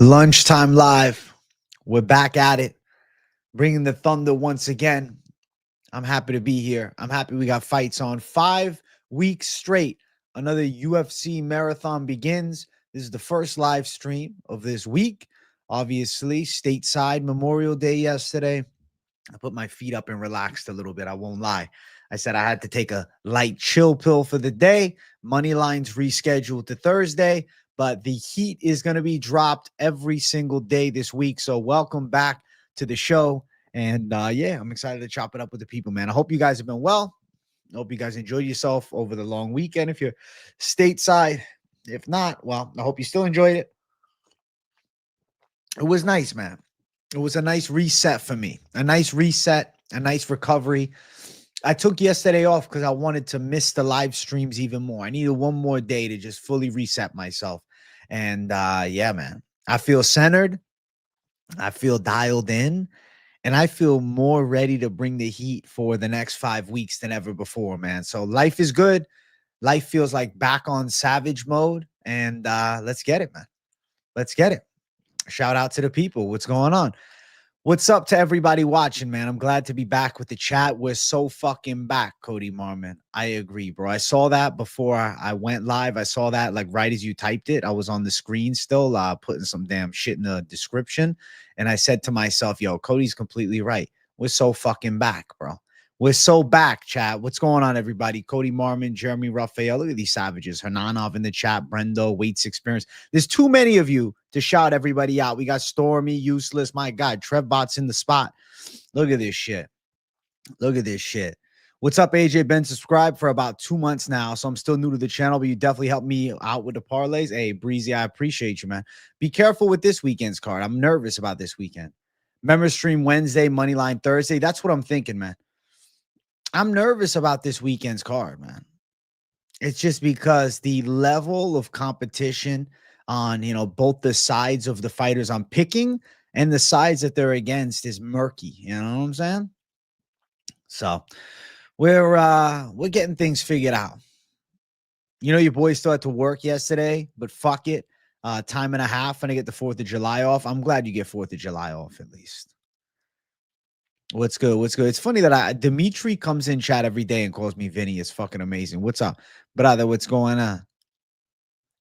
Lunchtime live. We're back at it, bringing the thunder once again. I'm happy to be here. I'm happy we got fights on 5 weeks straight. Another UFC marathon begins. This is the first live stream of this week. Obviously, stateside Memorial Day yesterday. I put my feet up and relaxed a little bit. I won't lie. I said I had to take a light chill pill for the day. Moneyline's rescheduled to Thursday, but the heat is going to be dropped every single day this week. So welcome back to the show. And yeah, I'm excited to chop it up with the people, man. I hope you guys have been well. I hope you guys enjoyed yourself over the long weekend. If you're stateside, if not, well, I hope you still enjoyed it. It was nice, man. It was a nice reset for me, a nice reset, a nice recovery. I took yesterday off because I wanted to miss the live streams even more. I needed one more day to just fully reset myself. And yeah, man, I feel centered. I feel dialed in. And I feel more ready to bring the heat for the next 5 weeks than ever before, man. So life is good. Life feels like back on savage mode. And let's get it, man. Let's get it. Shout out to the people. What's going on? What's up to everybody watching, man? I'm glad to be back with the chat. We're so fucking back, Cody Marmon. I agree, bro. I saw that before I went live. I saw that like right as you typed it. I was on the screen still putting some damn shit in the description. And I said to myself, yo, Cody's completely right. We're so fucking back, bro. We're so back, chat. What's going on, everybody? Cody Marmon, Jeremy Raphael. Look at these savages. Hernanov in the chat. Brendo, Waits Experience. There's too many of you to shout everybody out. We got Stormy, Useless. My God, Trevbot's in the spot. Look at this shit. Look at this shit. What's up, AJ? Been subscribed for about 2 months now, so I'm still new to the channel, but you definitely helped me out with the parlays. Hey, Breezy, I appreciate you, man. Be careful with this weekend's card. I'm nervous about this weekend. Member stream Wednesday, Moneyline Thursday. That's what I'm thinking, man. I'm nervous about this weekend's card, man. It's just because the level of competition on, both the sides of the fighters I'm picking and the sides that they're against is murky. You know what I'm saying? So we're getting things figured out. Your boys still had to work yesterday, but fuck it. Time and a half, and I get the 4th of July off. I'm glad you get 4th of July off at least. What's good? What's good? It's funny that Dimitri comes in chat every day and calls me Vinny. It's fucking amazing. What's up, brother? What's going on?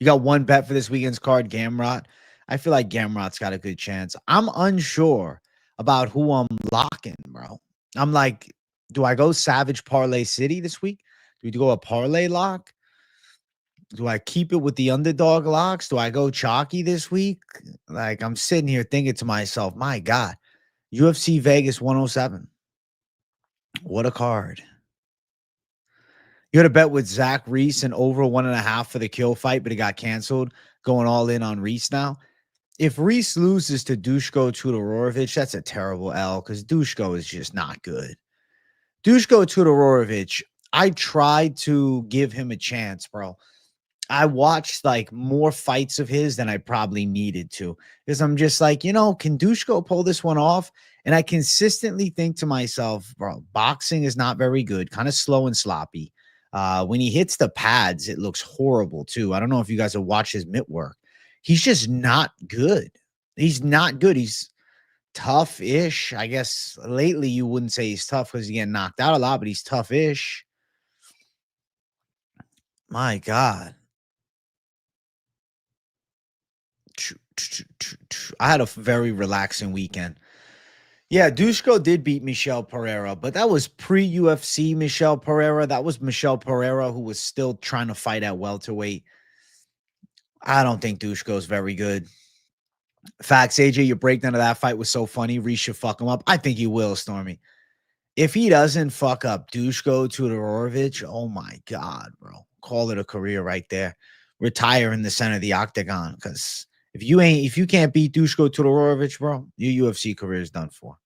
You got one bet for this weekend's card, Gamrot. I feel like Gamrot's got a good chance. I'm unsure about who I'm locking, bro. I'm like, do I go Savage Parlay City this week? Do we go a parlay lock? Do I keep it with the underdog locks? Do I go chalky this week? Like, I'm sitting here thinking to myself, my God. UFC Vegas 107. What a card. You had a bet with Zach Reese and over 1.5 for the kill fight, but it got canceled. Going all in on Reese now. If Reese loses to Dushko Tudorovic, that's a terrible L because Dushko is just not good. Dushko Tudorovic, I tried to give him a chance, bro. I watched like more fights of his than I probably needed to because I'm just like, can Dushko pull this one off? And I consistently think to myself, bro, boxing is not very good, kind of slow and sloppy. When he hits the pads, it looks horrible too. I don't know if you guys have watched his mitt work. He's just not good. He's not good. He's tough-ish. I guess lately you wouldn't say he's tough because he's getting knocked out a lot, but he's tough-ish. My God. I had a very relaxing weekend. Yeah, Dushko did beat Michel Pereira, but that was pre-UFC Michel Pereira. That was Michel Pereira who was still trying to fight at welterweight. I don't think Dushko's very good. Facts, AJ, your breakdown of that fight was so funny. Reese should fuck him up. I think he will, Stormy. If he doesn't fuck up Dushko Tudorovic, oh my God, bro. Call it a career right there. Retire in the center of the octagon because if you can't beat Dushko Tudorovic, bro, your UFC career is done for.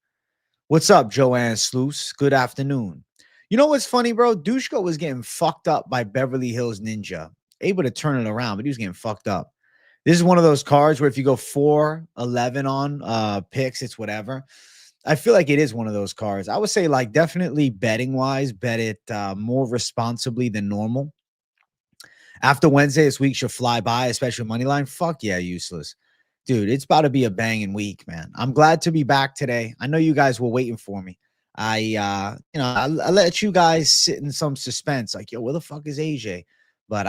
What's up, Joanne Sluice? Good afternoon. You know what's funny, bro? Dushko was getting fucked up by Beverly Hills Ninja. Able to turn it around, but he was getting fucked up. This is one of those cards where if you go 4-11 on picks, it's whatever. I feel like it is one of those cards. I would say like definitely betting-wise, bet it more responsibly than normal. After Wednesday, this week should fly by, especially Moneyline. Fuck yeah, useless. Dude, it's about to be a banging week, man. I'm glad to be back today. I know you guys were waiting for me. I let you guys sit in some suspense, like, yo, where the fuck is AJ? But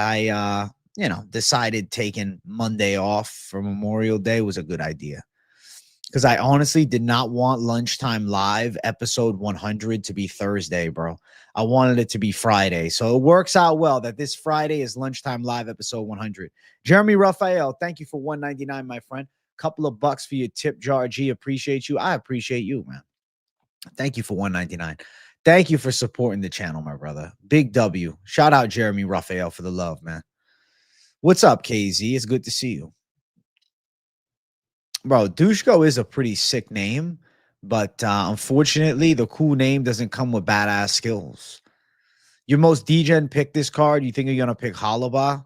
decided taking Monday off for Memorial Day was a good idea. Because I honestly did not want Lunchtime Live episode 100 to be Thursday, bro. I wanted it to be Friday. So it works out well that this Friday is Lunchtime Live episode 100. Jeremy Raphael, thank you for $1.99, my friend. Couple of bucks for your tip jar. G, appreciate you. I appreciate you, man. Thank you for $1.99. Thank you for supporting the channel, my brother. Big W. Shout out Jeremy Raphael for the love, man. What's up, KZ? It's good to see you. Bro, Dushko is a pretty sick name, but unfortunately, the cool name doesn't come with badass skills. Your most degen pick this card. You think you're going to pick Halaba?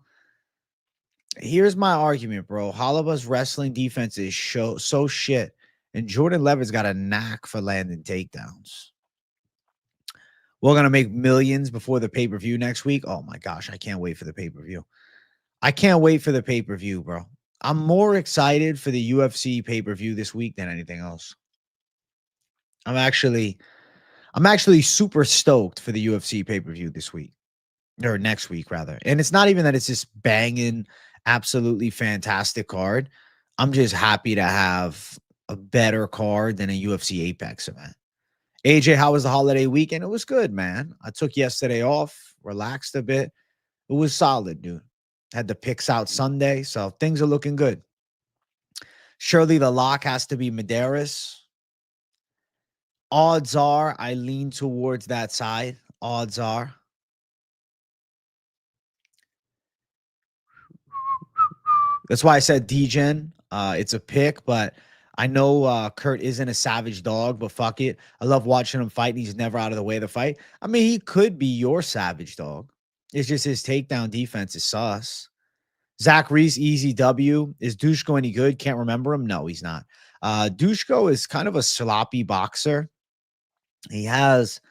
Here's my argument, bro. Halaba's wrestling defense is so shit, and Jordan Levitt's got a knack for landing takedowns. We're going to make millions before the pay-per-view next week. Oh, my gosh. I can't wait for the pay-per-view. I can't wait for the pay-per-view, bro. I'm more excited for the UFC pay-per-view this week than anything else. I'm actually super stoked for the UFC pay-per-view this week, or next week rather. And it's not even that it's this banging, absolutely fantastic card. I'm just happy to have a better card than a UFC Apex event. AJ, how was the holiday weekend? It was good, man. I took yesterday off, relaxed a bit. It was solid, dude. Had the picks out Sunday, so things are looking good. Surely the lock has to be Medeiros. Odds are I lean towards that side. Odds are. That's why I said Degen. It's a pick, but I know Kurt isn't a savage dog, but fuck it. I love watching him fight. He's never out of the way of the fight. I mean, he could be your savage dog. It's just his takedown defense is sus. Zach Reese, easy W. Is Dushko any good? Can't remember him. No, he's not. Dushko is kind of a sloppy boxer. He has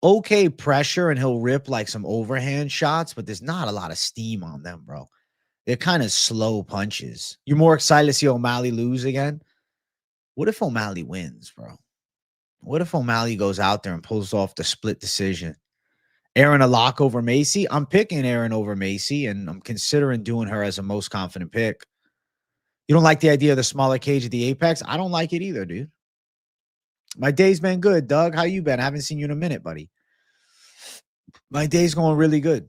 okay pressure and he'll rip like some overhand shots, but there's not a lot of steam on them, bro. They're kind of slow punches. You're more excited to see O'Malley lose again? What if O'Malley wins, bro? What if O'Malley goes out there and pulls off the split decision? Aaron a lock over Macy? I'm picking Aaron over Macy, and I'm considering doing her as a most confident pick. You don't like the idea of the smaller cage at the Apex? I don't like it either, dude. My day's been good, Doug. How you been? I haven't seen you in a minute, buddy. My day's going really good.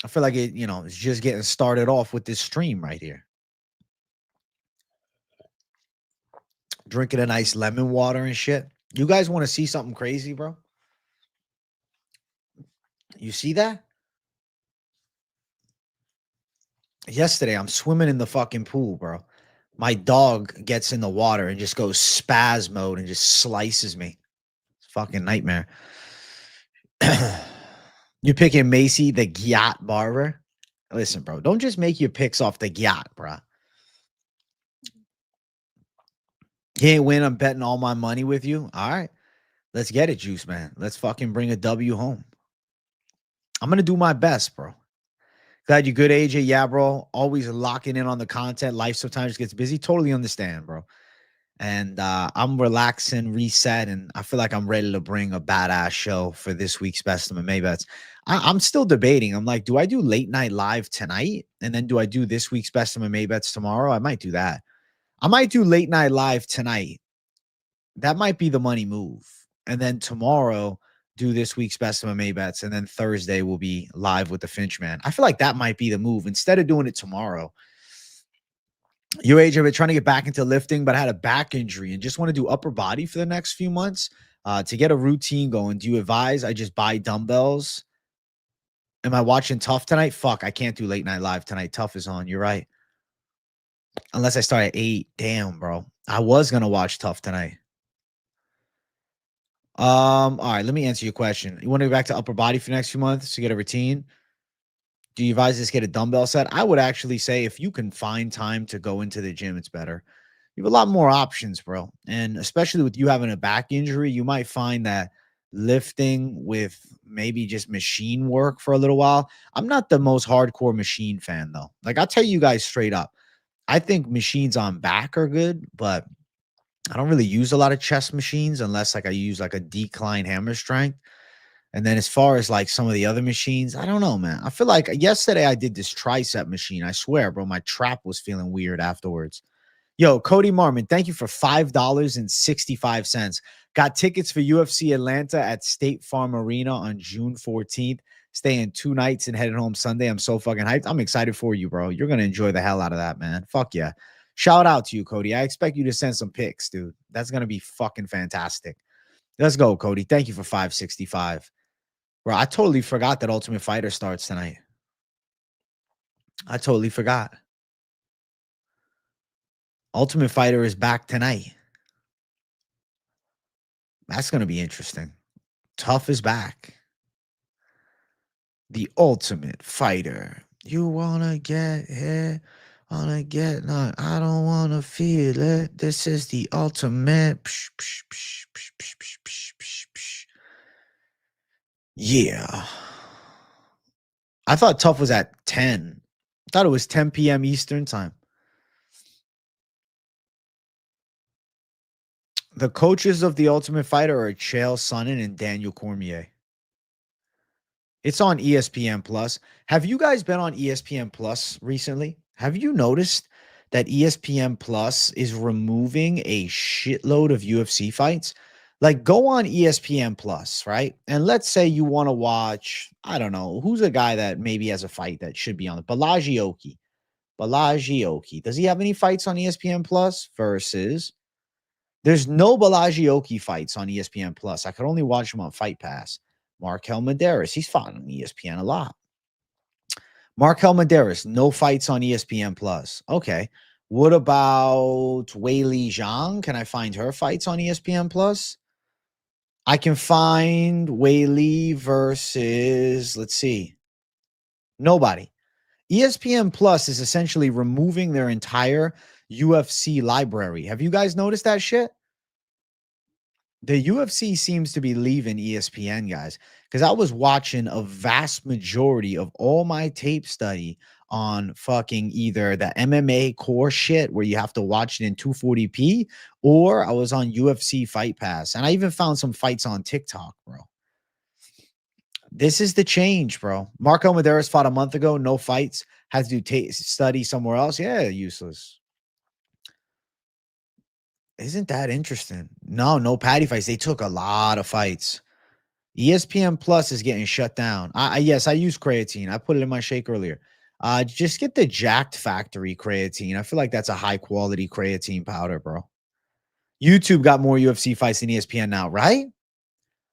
I feel like it's just getting started off with this stream right here. Drinking a nice lemon water and shit. You guys want to see something crazy, bro? You see that? Yesterday, I'm swimming in the fucking pool, bro. My dog gets in the water and just goes spaz mode and just slices me. It's fucking nightmare. You're picking Macy, the Gyat barber? Listen, bro, don't just make your picks off the Gyat, bro. He ain't win. I'm betting all my money with you. All right. Let's get it, Juice Man. Let's fucking bring a W home. I'm going to do my best, bro. Glad you good, AJ. Yeah, bro. Always locking in on the content. Life sometimes gets busy. Totally understand, bro. And I'm relaxing, reset, and I feel like I'm ready to bring a badass show for this week's Best of My Maybets. I'm still debating. I'm like, do I do late night live tonight? And then do I do this week's Best of My Maybets tomorrow? I might do that. I might do late night live tonight. That might be the money move. And then tomorrow, do this week's Best of My Maybets. And then Thursday will be live with the Finch Man. I feel like that might be the move. Instead of doing it tomorrow, your age, I've been trying to get back into lifting, but I had a back injury and just want to do upper body for the next few months to get a routine going. Do you advise I just buy dumbbells? Am I watching Tough tonight? Fuck, I can't do late night live tonight. Tough is on. You're right. Unless I start at 8. Damn, bro. I was going to watch Tough tonight. All right, let me answer your question. You want to go back to upper body for the next few months to get a routine? Do you advise just get a dumbbell set? I would actually say if you can find time to go into the gym, it's better. You have a lot more options, bro. And especially with you having a back injury, you might find that lifting with maybe just machine work for a little while. I'm not the most hardcore machine fan, though. Like, I'll tell you guys straight up. I think machines on back are good, but I don't really use a lot of chest machines unless like I use like a decline hammer strength. And then as far as like some of the other machines, I don't know, man. I feel like yesterday I did this tricep machine. I swear, bro, my trap was feeling weird afterwards. Yo, Cody Marmon, thank you for $5.65. Got tickets for UFC Atlanta at State Farm Arena on June 14th. Staying 2 nights and heading home Sunday. I'm so fucking hyped. I'm excited for you, bro. You're going to enjoy the hell out of that, man. Fuck yeah. Shout out to you, Cody. I expect you to send some pics, dude. That's going to be fucking fantastic. Let's go, Cody. Thank you for 565. Bro, I totally forgot that Ultimate Fighter starts tonight. I totally forgot. Ultimate Fighter is back tonight. That's going to be interesting. Tough is back. The Ultimate Fighter. You want to get hit? Want to get none? I don't want to feel it. This is the ultimate. Psh, psh, psh, psh, psh, psh, psh, psh, psh. Yeah. I thought Tough was at 10. I thought it was 10 p.m. Eastern time. The coaches of the Ultimate Fighter are Chael Sonnen and Daniel Cormier. It's on ESPN Plus. Have you guys been on ESPN Plus recently? Have you noticed that ESPN Plus is removing a shitload of UFC fights? Like, go on ESPN Plus, right? And let's say you want to watch, I don't know, who's a guy that maybe has a fight that should be on the Balajioki. Balajioki. Does he have any fights on ESPN Plus? Versus there's no Balajioki fights on ESPN Plus. I could only watch him on Fight Pass. Markel Medeiros, he's fought on ESPN a lot. Markel Medeiros, no fights on ESPN Plus. Okay. What about Weili Zhang? Can I find her fights on ESPN Plus? I can find Weili versus, let's see, nobody. ESPN Plus is essentially removing their entire UFC library. Have you guys noticed that shit? The UFC seems to be leaving ESPN, guys, because I was watching a vast majority of all my tape study on fucking either the MMA core shit where you have to watch it in 240p, or I was on UFC Fight Pass. And I even found some fights on TikTok, bro. This is the change, bro. Marco Medeiros fought a month ago, no fights, had to do study somewhere else. Yeah, useless. Isn't that interesting? No patty fights. They took a lot of fights. ESPN Plus is getting shut down. Yes, I use creatine. I put it in my shake earlier. Just get the Jacked Factory creatine. I feel like that's a high quality creatine powder, bro. YouTube got more UFC fights than ESPN now, right?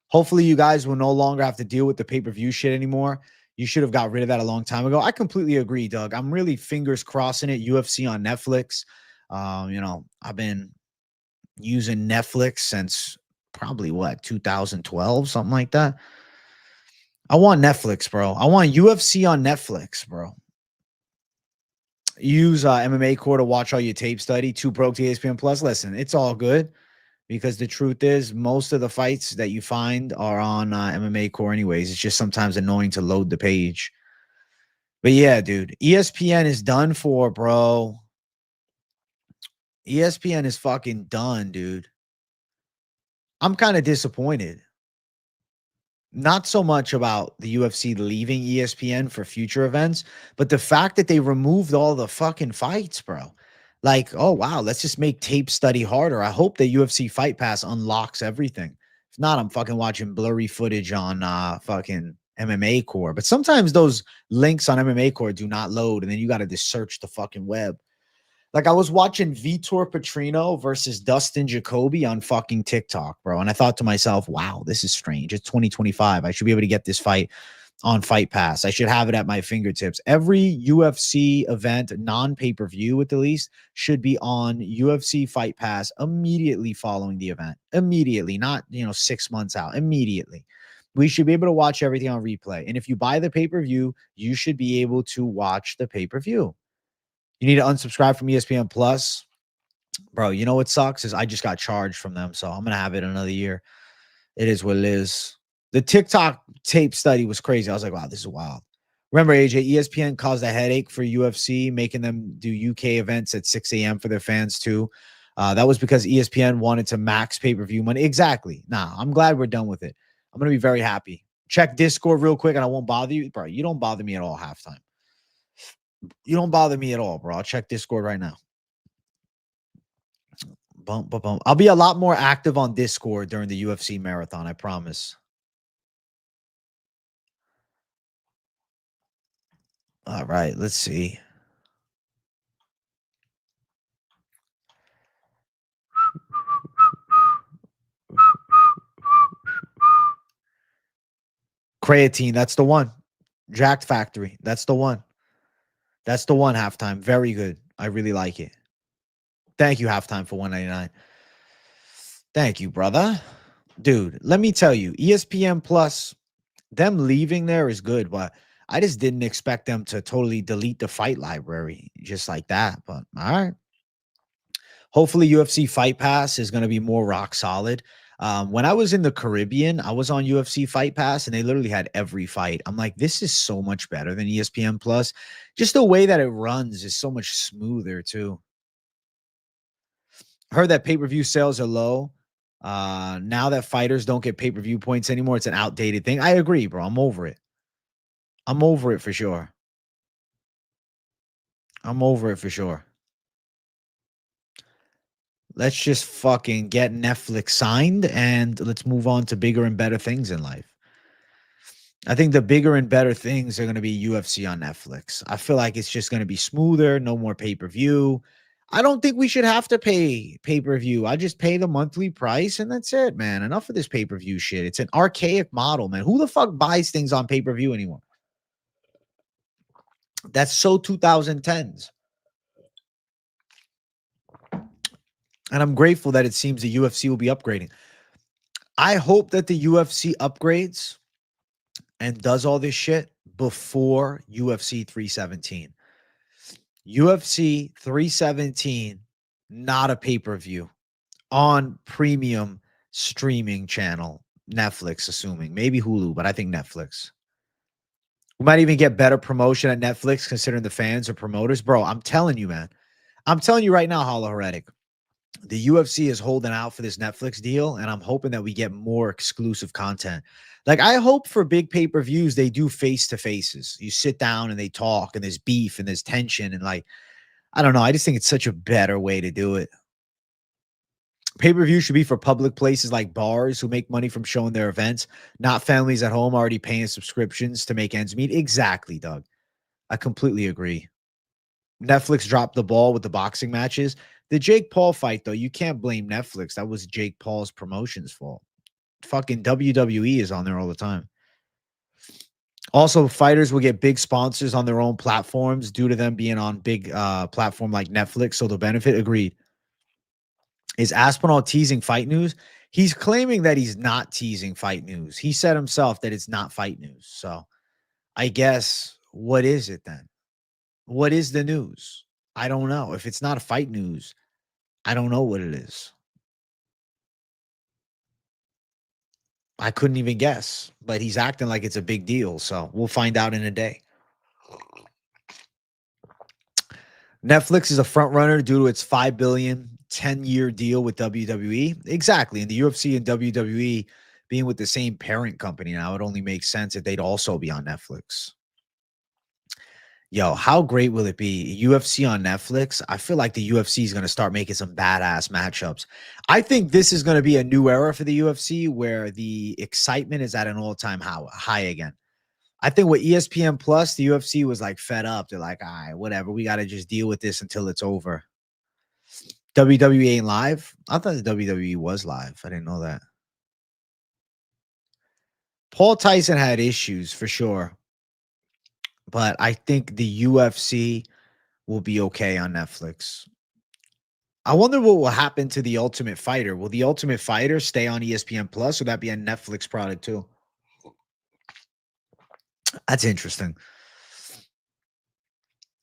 Hopefully you guys will no longer have to deal with the pay-per-view shit anymore. You should have got rid of that a long time ago. I completely agree, Doug. I'm really fingers crossing it. UFC on Netflix. I've been using Netflix since probably 2012, something like that. I want Netflix, bro. I want UFC on Netflix, bro. Use MMA Core to watch all your tape study. Too broke to ESPN Plus. Listen, it's all good because the truth is most of the fights that you find are on MMA Core anyways. It's just sometimes annoying to load the page. But yeah, dude, ESPN is done for, bro. ESPN is fucking done, dude. I'm kind of disappointed. Not so much about the UFC leaving ESPN for future events, but the fact that they removed all the fucking fights, bro. Like, oh, wow, let's just make tape study harder. I hope that UFC Fight Pass unlocks everything. If not, I'm fucking watching blurry footage on fucking MMA Core. But sometimes those links on MMA Core do not load, and then you got to just search the fucking web. Like I was watching Vitor Petrino versus Dustin Jacoby on fucking TikTok, bro. And I thought to myself, wow, this is strange. It's 2025. I should be able to get this fight on Fight Pass. I should have it at my fingertips. Every UFC event, non-pay-per-view at the least, should be on UFC Fight Pass immediately following the event. Immediately, not 6 months out. Immediately. We should be able to watch everything on replay. And if you buy the pay-per-view, you should be able to watch the pay-per-view. You need to unsubscribe from ESPN Plus. Bro, you know what sucks is I just got charged from them, so I'm going to have it another year. It is what it is. The TikTok tape study was crazy. I was like, wow, this is wild. Remember, AJ, ESPN caused a headache for UFC, making them do UK events at 6 a.m. for their fans too. That was because ESPN wanted to max pay-per-view money. Exactly. Nah, I'm glad we're done with it. I'm going to be very happy. Check Discord real quick and I won't bother you. Bro, you don't bother me at all halftime. You don't bother me at all, bro. I'll check Discord right now. Bump, bump, bump. I'll be a lot more active on Discord during the UFC marathon, I promise. All right, let's see. Creatine, that's the one. Jacked Factory, that's the one. That's the one halftime. Very good. I really like it. Thank you, halftime, for $1.99. Thank you, brother. Dude, let me tell you, ESPN Plus, them leaving there is good, but I just didn't expect them to totally delete the fight library just like that. But all right. Hopefully, UFC Fight Pass is going to be more rock solid. When I was in the Caribbean, I was on UFC Fight Pass and they literally had every fight. I'm like, this is so much better than ESPN Plus. Just the way that it runs is so much smoother, too. Heard that pay-per-view sales are low. Now that fighters don't get pay-per-view points anymore, it's an outdated thing. I agree, bro. I'm over it. I'm over it for sure. I'm over it for sure. Let's just fucking get Netflix signed and let's move on to bigger and better things in life. I think the bigger and better things are going to be UFC on Netflix. I feel like it's just going to be smoother, no more pay-per-view. I don't think we should have to pay pay-per-view. I just pay the monthly price and that's it, man. Enough of this pay-per-view shit. It's an archaic model, man. Who the fuck buys things on pay-per-view anymore? That's so 2010s. And I'm grateful that it seems the UFC will be upgrading. I hope that the UFC upgrades and does all this shit before UFC 317. UFC 317, not a pay-per-view on premium streaming channel. Netflix, assuming. Maybe Hulu, but I think Netflix. We might even get better promotion at Netflix considering the fans or promoters. Bro, I'm telling you, man. I'm telling you right now, Hollow Heretic. The UFC is holding out for this Netflix deal, and I'm hoping that we get more exclusive content. Like, I hope for big pay-per-views, they do face-to-faces. You sit down and they talk, and there's beef, and there's tension, and like, I don't know. I just think it's such a better way to do it. Pay-per-view should be for public places like bars who make money from showing their events, not families at home already paying subscriptions to make ends meet. Exactly, Doug. I completely agree. Netflix dropped the ball with the boxing matches. The Jake Paul fight, though, you can't blame Netflix. That was Jake Paul's promotion's fault. Fucking WWE is on there all the time. Also, fighters will get big sponsors on their own platforms due to them being on big platform like Netflix, so they'll benefit. Agreed. Is Aspinall teasing fight news? He's claiming that he's not teasing fight news. He said himself that it's not fight news. So I guess what is it then? What is the news? I don't know. If it's not a fight news, I don't know what it is. I couldn't even guess, but he's acting like it's a big deal. So we'll find out in a day. Netflix is a front runner due to its $5 billion 10-year deal with WWE. Exactly. And the UFC and WWE being with the same parent company now, it only makes sense that they'd also be on Netflix. Yo, how great will it be? UFC on Netflix. I feel like the UFC is going to start making some badass matchups. I think this is going to be a new era for the UFC where the excitement is at an all-time high again. I think with ESPN Plus, the UFC was like fed up. They're like, all right, whatever. We got to just deal with this until it's over. WWE ain't live? I thought the WWE was live. I didn't know that. Paul Tyson had issues for sure. But I think the UFC will be okay on Netflix. I wonder what will happen to the Ultimate Fighter. Will the Ultimate Fighter stay on ESPN Plus or that be a Netflix product too? That's interesting.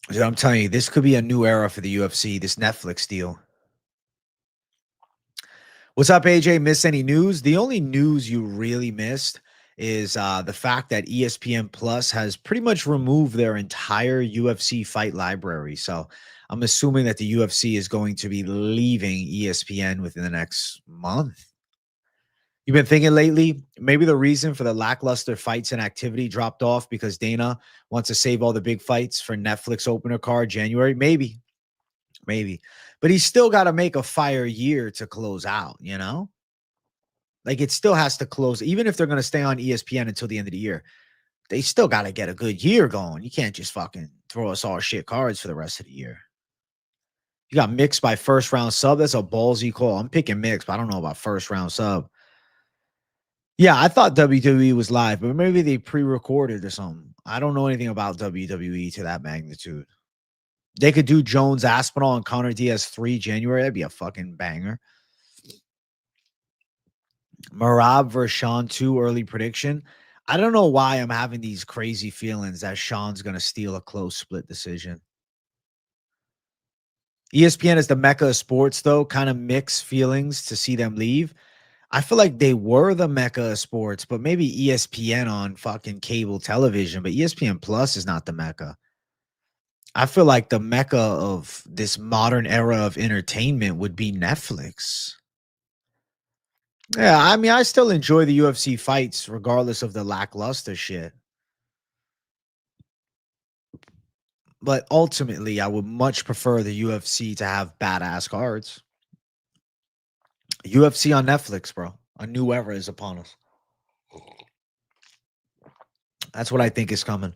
Dude, I'm telling you, this could be a new era for the UFC, this Netflix deal. What's up, AJ? Miss any news? The only news you really missed is the fact that ESPN Plus has pretty much removed their entire UFC fight library. So I'm assuming that the UFC is going to be leaving ESPN within the next month. You've been thinking lately, maybe the reason for the lackluster fights and activity dropped off because Dana wants to save all the big fights for Netflix opener card January? Maybe. But he's still got to make a fire year to close out, you know? Like it still has to close, even if they're going to stay on ESPN until the end of the year. They still got to get a good year going. You can't just fucking throw us all shit cards for the rest of the year. You got mixed by first round sub. That's a ballsy call. I'm picking mixed, but I don't know about first round sub. Yeah, I thought WWE was live, but maybe they pre-recorded or something. I don't know anything about WWE to that magnitude. They could do Jones, Aspinall, and Connor Diaz 3 January. That'd be a fucking banger. Marab versus Sean 2 early prediction. I don't know why I'm having these crazy feelings that Sean's going to steal a close split decision. ESPN is the mecca of sports, though. Kind of mixed feelings to see them leave. I feel like they were the mecca of sports, but maybe ESPN on fucking cable television, but ESPN Plus is not the mecca. I feel like the mecca of this modern era of entertainment would be Netflix. Yeah, I mean, I still enjoy the UFC fights regardless of the lackluster shit. But ultimately, I would much prefer the UFC to have badass cards. UFC on Netflix, bro. A new era is upon us. That's what I think is coming.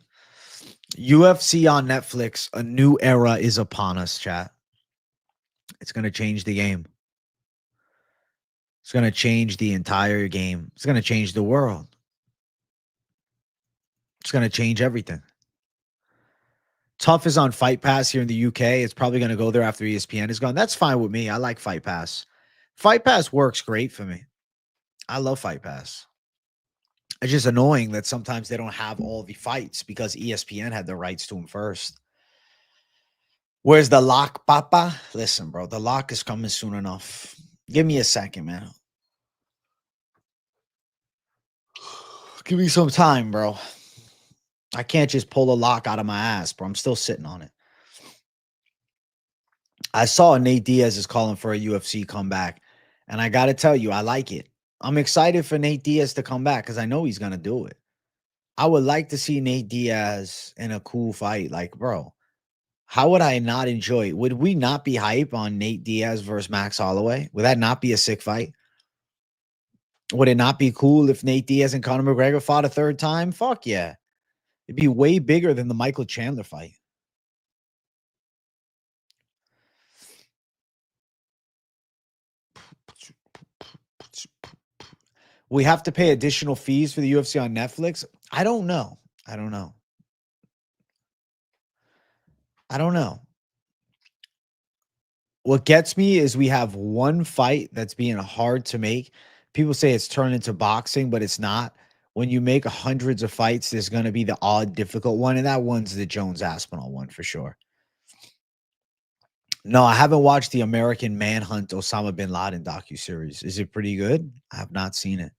UFC on Netflix, a new era is upon us, chat. It's going to change the game. It's going to change the entire game. It's going to change the world. It's going to change everything. Tough is on Fight Pass here in the UK. It's probably going to go there after ESPN is gone. That's fine with me. I like Fight Pass. Fight Pass works great for me. I love Fight Pass. It's just annoying that sometimes they don't have all the fights because ESPN had the rights to them first. Where's the lock, Papa? Listen, bro, the lock is coming soon enough. Give me a second, man. Give me some time, bro. I can't just pull a lock out of my ass, bro. I'm still sitting on it. I saw Nate Diaz is calling for a UFC comeback, and I got to tell you, I like it. I'm excited for Nate Diaz to come back because I know he's going to do it. I would like to see Nate Diaz in a cool fight. Like, bro, how would I not enjoy it? Would we not be hype on Nate Diaz versus Max Holloway? Would that not be a sick fight? Would it not be cool if Nate Diaz and Conor McGregor fought a third time? Fuck yeah. It'd be way bigger than the Michael Chandler fight. We have to pay additional fees for the UFC on Netflix. I don't know. I don't know. What gets me is we have one fight that's being hard to make. People say it's turned into boxing, but it's not. When you make hundreds of fights, there's going to be the odd, difficult one, and that one's the Jones Aspinall one for sure. No, I haven't watched the American Manhunt Osama bin Laden docuseries. Is it pretty good? I have not seen it.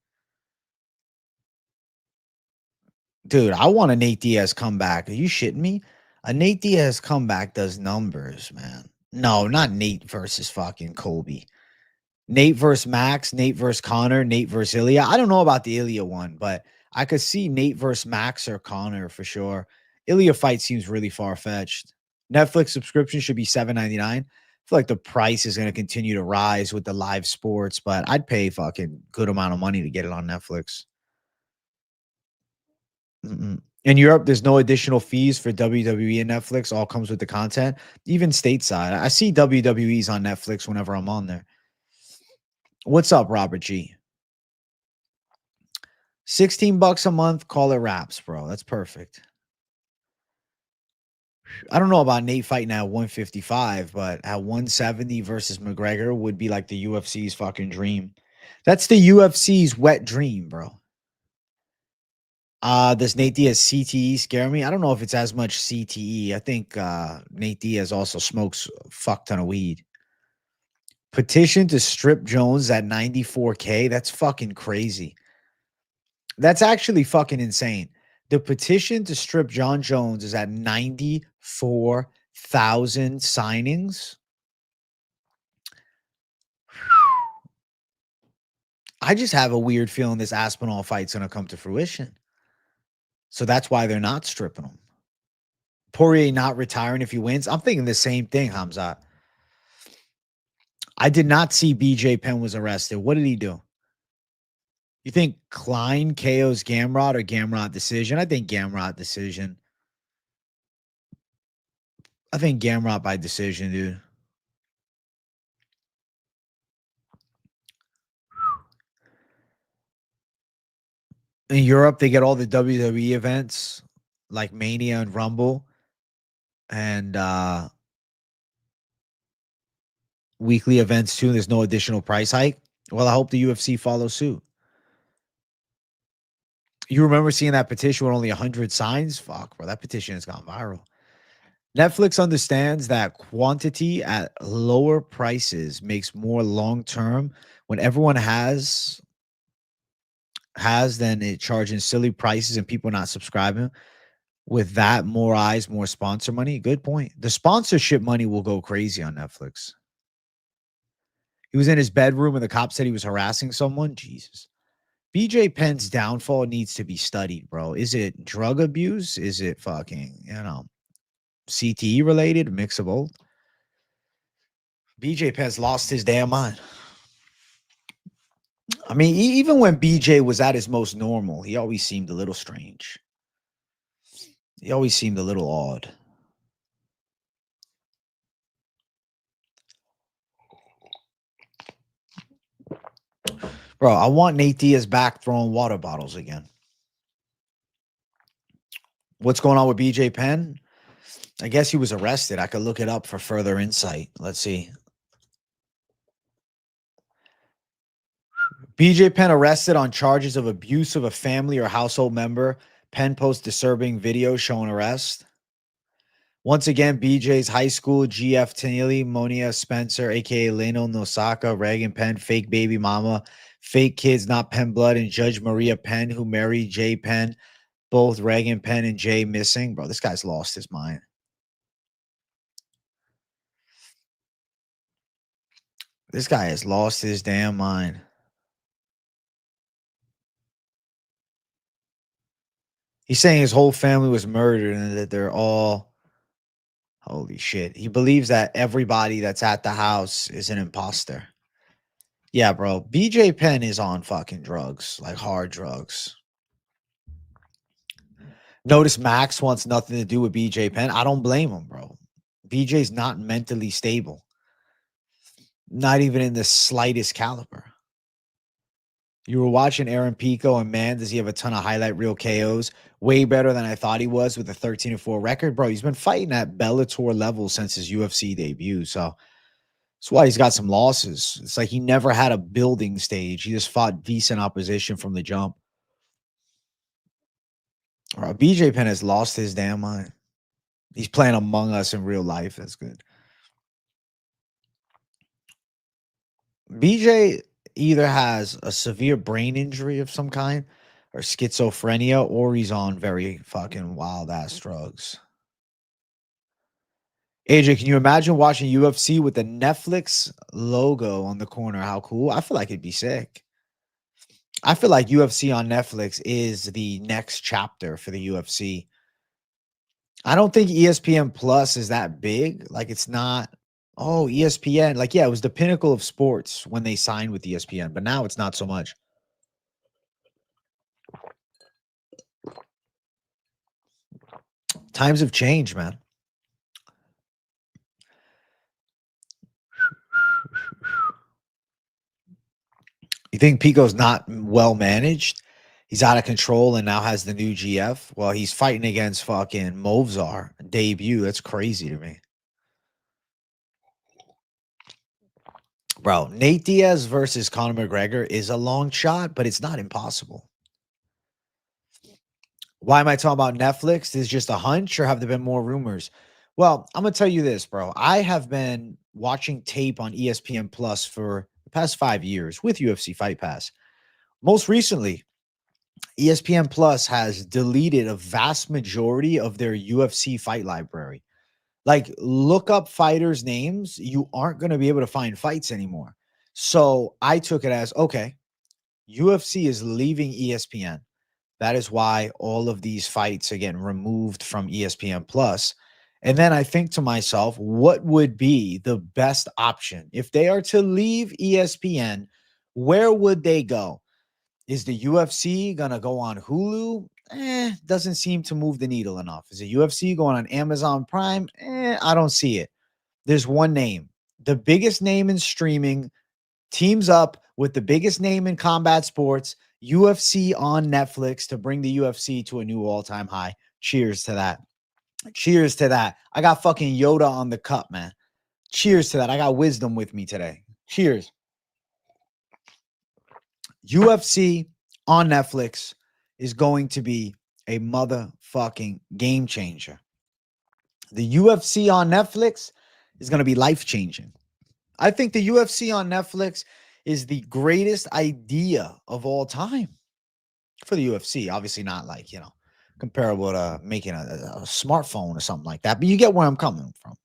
Dude, I want a Nate Diaz comeback. Are you shitting me? A Nate Diaz comeback does numbers, man. No, not Nate versus fucking Colby. Nate versus Max, Nate versus Connor, Nate versus Ilya. I don't know about the Ilya one, but I could see Nate versus Max or Connor for sure. Ilya fight seems really far-fetched. Netflix subscription should be $7.99. I feel like the price is going to continue to rise with the live sports, but I'd pay fucking good amount of money to get it on Netflix. In Europe, there's no additional fees for WWE and Netflix. All comes with the content. Even stateside, I see WWE's on Netflix whenever I'm on there. What's up, Robert G? $16 a month. Call it wraps, bro. That's perfect. I don't know about Nate fighting at 155, but at 170 versus McGregor would be like the UFC's fucking dream. That's the UFC's wet dream, bro. Does Nate Diaz CTE scare me? I don't know if it's as much CTE. I think Nate Diaz also smokes a fuck ton of weed. Petition to strip Jones at 94K. That's fucking crazy. That's actually fucking insane. The petition to strip John Jones is at 94,000 signings. I just have a weird feeling this Aspinall fight's going to come to fruition. So that's why they're not stripping him. Poirier not retiring if he wins. I'm thinking the same thing, Hamzat. I did not see BJ Penn was arrested. What did he do? You think Klein KO's Gamrot or Gamrot decision? I think Gamrot decision. I think Gamrot by decision, dude. In Europe, they get all the WWE events like Mania and Rumble and weekly events too. There's no additional price hike. Well, I hope the UFC follows suit. You remember seeing that petition with only 100 signs? Fuck, bro. That petition has gone viral. Netflix understands that quantity at lower prices makes more long term. When everyone has, then it charging silly prices and people not subscribing. With that, more eyes, more sponsor money. Good point. The sponsorship money will go crazy on Netflix. He was in his bedroom and the cop said he was harassing someone. Jesus. BJ Penn's downfall needs to be studied, bro. Is it drug abuse? Is it fucking, CTE related? Mix of both. BJ Penn's lost his damn mind. I mean, even when BJ was at his most normal, he always seemed a little strange. He always seemed a little odd. Bro, I want Nate Diaz back throwing water bottles again. What's going on with BJ Penn? I guess he was arrested. I could look it up for further insight. Let's see. BJ Penn arrested on charges of abuse of a family or household member. Penn posts disturbing video showing arrest. Once again, BJ's high school, GF Tennelly, Monia Spencer, a.k.a. Leno Nosaka, Reagan Penn, fake baby mama, fake kids, not Penn blood, and Judge Maria Penn, who married Jay Penn. Both Reagan Penn and Jay missing. Bro, this guy's lost his mind. This guy has lost his damn mind. He's saying his whole family was murdered and that they're all... Holy shit. He believes that everybody that's at the house is an imposter. Yeah, bro. BJ Penn is on fucking drugs, like hard drugs. Notice Max wants nothing to do with BJ Penn. I don't blame him, bro. BJ's not mentally stable. Not even in the slightest caliber. You were watching Aaron Pico, and man, does he have a ton of highlight reel KOs. Way better than I thought he was with a 13-4 record. Bro, he's been fighting at Bellator level since his UFC debut. So that's why he's got some losses. It's like he never had a building stage. He just fought decent opposition from the jump. BJ Penn has lost his damn mind. He's playing Among Us in real life. That's good. BJ either has a severe brain injury of some kind or schizophrenia, or he's on very fucking wild ass drugs. AJ, can you imagine watching UFC with the Netflix logo on the corner? How cool. I feel like it'd be sick. I feel like UFC on Netflix is the next chapter for the UFC. I don't think ESPN Plus is that big. Like, it's not. Oh, ESPN. Like, yeah, it was the pinnacle of sports when they signed with ESPN, but now it's not so much. Times have changed, man. You think Pico's not well managed? He's out of control and now has the new GF. Well, he's fighting against fucking Movzar debut. That's crazy to me. Bro, Nate Diaz versus Conor McGregor is a long shot, but it's not impossible. Why am I talking about Netflix? Is just a hunch, or have there been more rumors? Well, I'm going to tell you this, bro. I have been watching tape on ESPN Plus for the past 5 years with UFC Fight Pass. Most recently, ESPN Plus has deleted a vast majority of their UFC fight library. Like, look up fighters' names. You aren't going to be able to find fights anymore. So I took it as okay, UFC is leaving ESPN. That is why all of these fights are getting removed from ESPN Plus. And then I think to myself, what would be the best option? If they are to leave ESPN, where would they go? Is the UFC going to go on Hulu? Doesn't seem to move the needle enough. Is the UFC going on Amazon Prime? I don't see it. There's one name. The biggest name in streaming teams up with the biggest name in combat sports, UFC on Netflix, to bring the UFC to a new all-time high. Cheers to that. Cheers to that. I got fucking Yoda on the cup, man. Cheers to that. I got wisdom with me today. Cheers. UFC on Netflix is going to be a motherfucking game changer. The UFC on Netflix is going to be life changing. I think the UFC on Netflix is the greatest idea of all time for the UFC. Obviously, not like, comparable to making a smartphone or something like that, but you get where I'm coming from.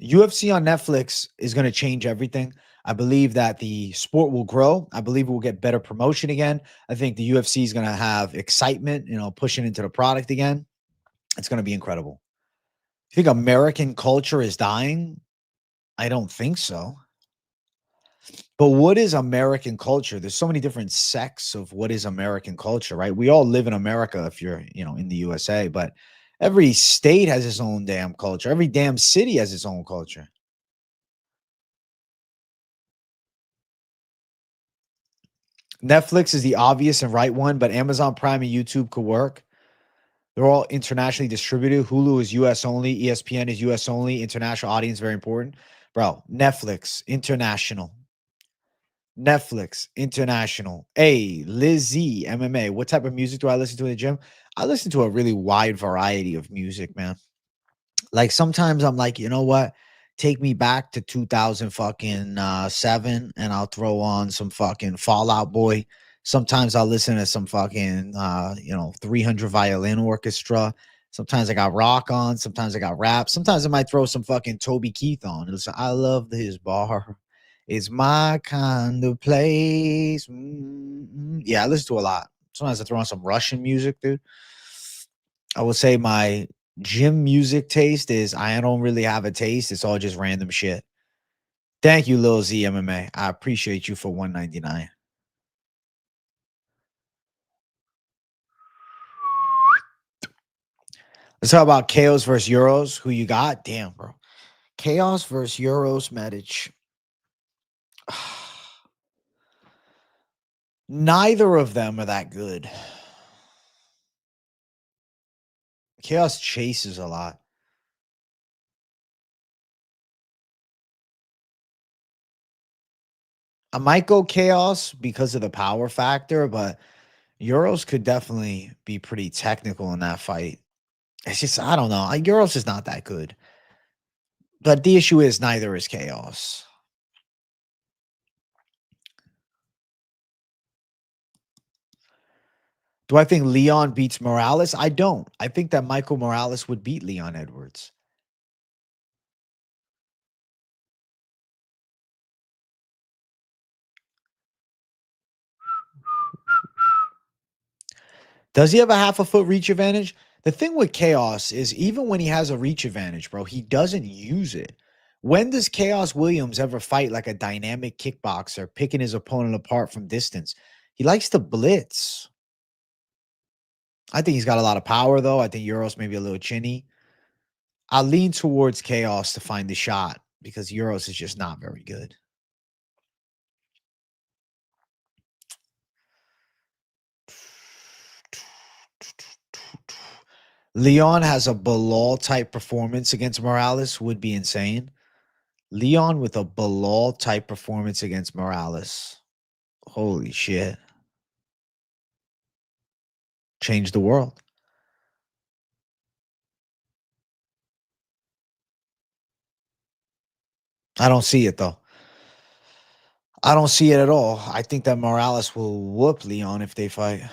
UFC on Netflix is going to change everything. I believe that the sport will grow. I believe we'll get better promotion again. I think the UFC is going to have excitement, pushing into the product again. It's going to be incredible. You think American culture is dying? I don't think so. But what is American culture? There's so many different sects of what is American culture, right? We all live in America if you're, in the USA, but every state has its own damn culture. Every damn city has its own culture. Netflix is the obvious and right one, but Amazon Prime and YouTube could work. They're all internationally distributed. Hulu is US only. ESPN is US only. International audience, very important. Bro, Netflix, international. Netflix, international. Hey, Lizzie, MMA. What type of music do I listen to in the gym? I listen to a really wide variety of music, man. Like sometimes I'm like, you know what? Take me back to 2000 fucking 7 and I'll throw on some fucking Fallout Boy. Sometimes I'll listen to some fucking 300 violin orchestra. Sometimes I got rock on, sometimes I got rap. Sometimes I might throw some fucking Toby Keith on. Listen, I love his bar. It's my kind of place. Yeah, I listen to a lot. Sometimes I throw on some Russian music, dude. I would say my gym music taste is I don't really have a taste. It's all just random shit. Thank you, Lil Z MMA. I appreciate you for 199. Let's talk about Chaos versus Euros. Who you got? Damn, bro. Chaos versus Euros Medic. Neither of them are that good. Chaos chases a lot. I might go Chaos because of the power factor, but Euros could definitely be pretty technical in that fight. It's just, I don't know. Euros is not that good. But the issue is neither is Chaos. Do I think Leon beats Morales? I don't. I think that Michael Morales would beat Leon Edwards. Does he have a half a foot reach advantage? The thing with Chaos is even when he has a reach advantage, bro, he doesn't use it. When does Chaos Williams ever fight like a dynamic kickboxer, picking his opponent apart from distance? He likes to blitz. I think he's got a lot of power, though. I think Euros maybe a little chinny. I'll lean towards Chaos to find the shot because Euros is just not very good. Leon has a Belal type performance against Morales would be insane. Leon with a Belal type performance against Morales. Holy shit. Change the world. I don't see it though. I don't see it at all. I think that Morales will whoop Leon if they fight.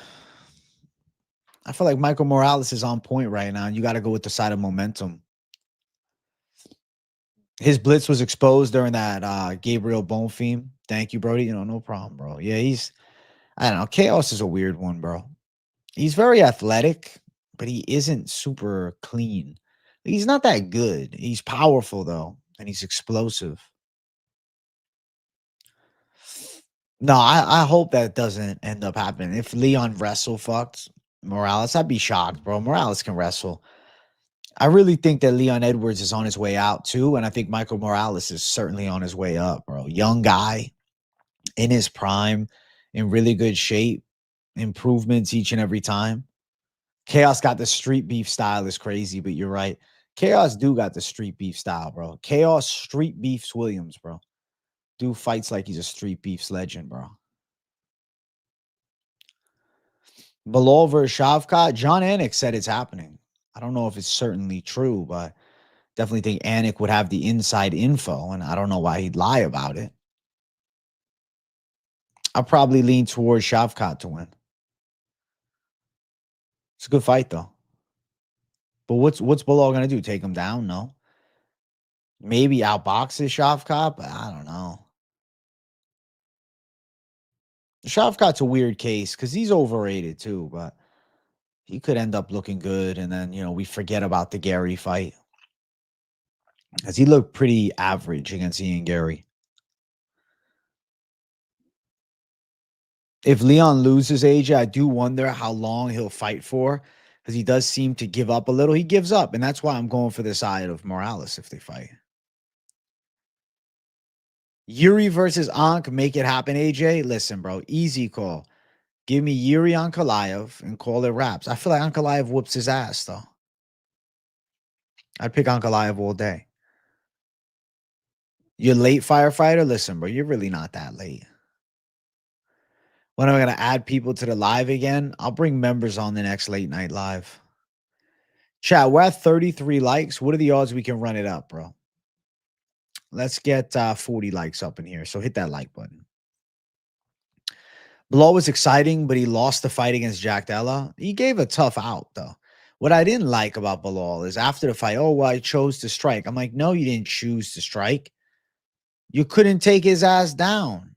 I feel like Michael Morales is on point right now, and you got to go with the side of momentum. His blitz was exposed during that Gabriel Bonfim. Thank you, Brody. No problem, bro. Yeah, I don't know. Chaos is a weird one, bro. He's very athletic, but he isn't super clean. He's not that good. He's powerful though, and he's explosive. No, I hope that doesn't end up happening. If Leon wrestle fucked Morales, I'd be shocked, bro. Morales can wrestle. I really think that Leon Edwards is on his way out too, and I think Michael Morales is certainly on his way up, bro. Young guy in his prime, in really good shape, improvements each and every time. Chaos got the street beef style is crazy, but you're right. Chaos do got the street beef style, bro. Chaos street beefs Williams, bro. Dude fights like he's a street beefs legend, bro. Belal versus Shavkat. John Anik said it's happening. I don't know if it's certainly true, but definitely think Anik would have the inside info, and I don't know why he'd lie about it. I'll probably lean towards Shavkat to win. It's a good fight, though. But what's Belal gonna do? Take him down? No. Maybe outboxes Shavkat, but I don't know. Shavkat's a weird case because he's overrated too, but he could end up looking good, and then we forget about the Gary fight because he looked pretty average against Ian Gary. If Leon loses, AJ, I do wonder how long he'll fight for because he does seem to give up a little. He gives up, and that's why I'm going for the side of Morales if they fight. Yuri versus Ankh, make it happen, AJ. Listen, bro, easy call. Give me Yuri Ankalaev and call it wraps. I feel like Ankalaev whoops his ass, though. I'd pick Ankalaev all day. You're late, firefighter? Listen, bro, you're really not that late. When am I going to add people to the live again? I'll bring members on the next late night live. Chat, we're at 33 likes. What are the odds we can run it up, bro? Let's get 40 likes up in here. So hit that like button. Belal was exciting, but he lost the fight against Jack Della. He gave a tough out, though. What I didn't like about Belal is after the fight, well, I chose to strike. I'm like, no, you didn't choose to strike. You couldn't take his ass down.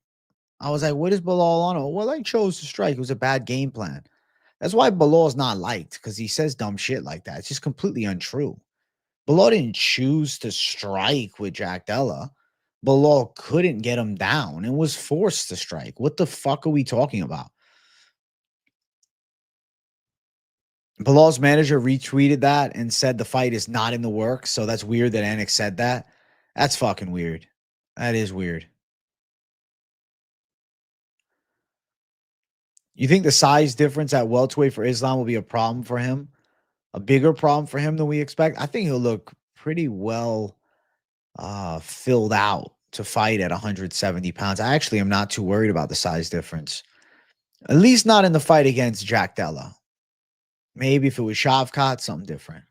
I was like, what is Belal on? Oh, well, I chose to strike. It was a bad game plan. That's why Belal's not liked, because he says dumb shit like that. It's just completely untrue. Belal didn't choose to strike with Jack Della. Belal couldn't get him down and was forced to strike. What the fuck are we talking about? Belal's manager retweeted that and said the fight is not in the works. So that's weird that Anik said that. That's fucking weird. That is weird. You think the size difference at welterweight for Islam will be a problem for him? A bigger problem for him than we expect? I think he'll look pretty well filled out to fight at 170 pounds. I actually am not too worried about the size difference. At least not in the fight against Jack Della. Maybe if it was Shavkat, something different.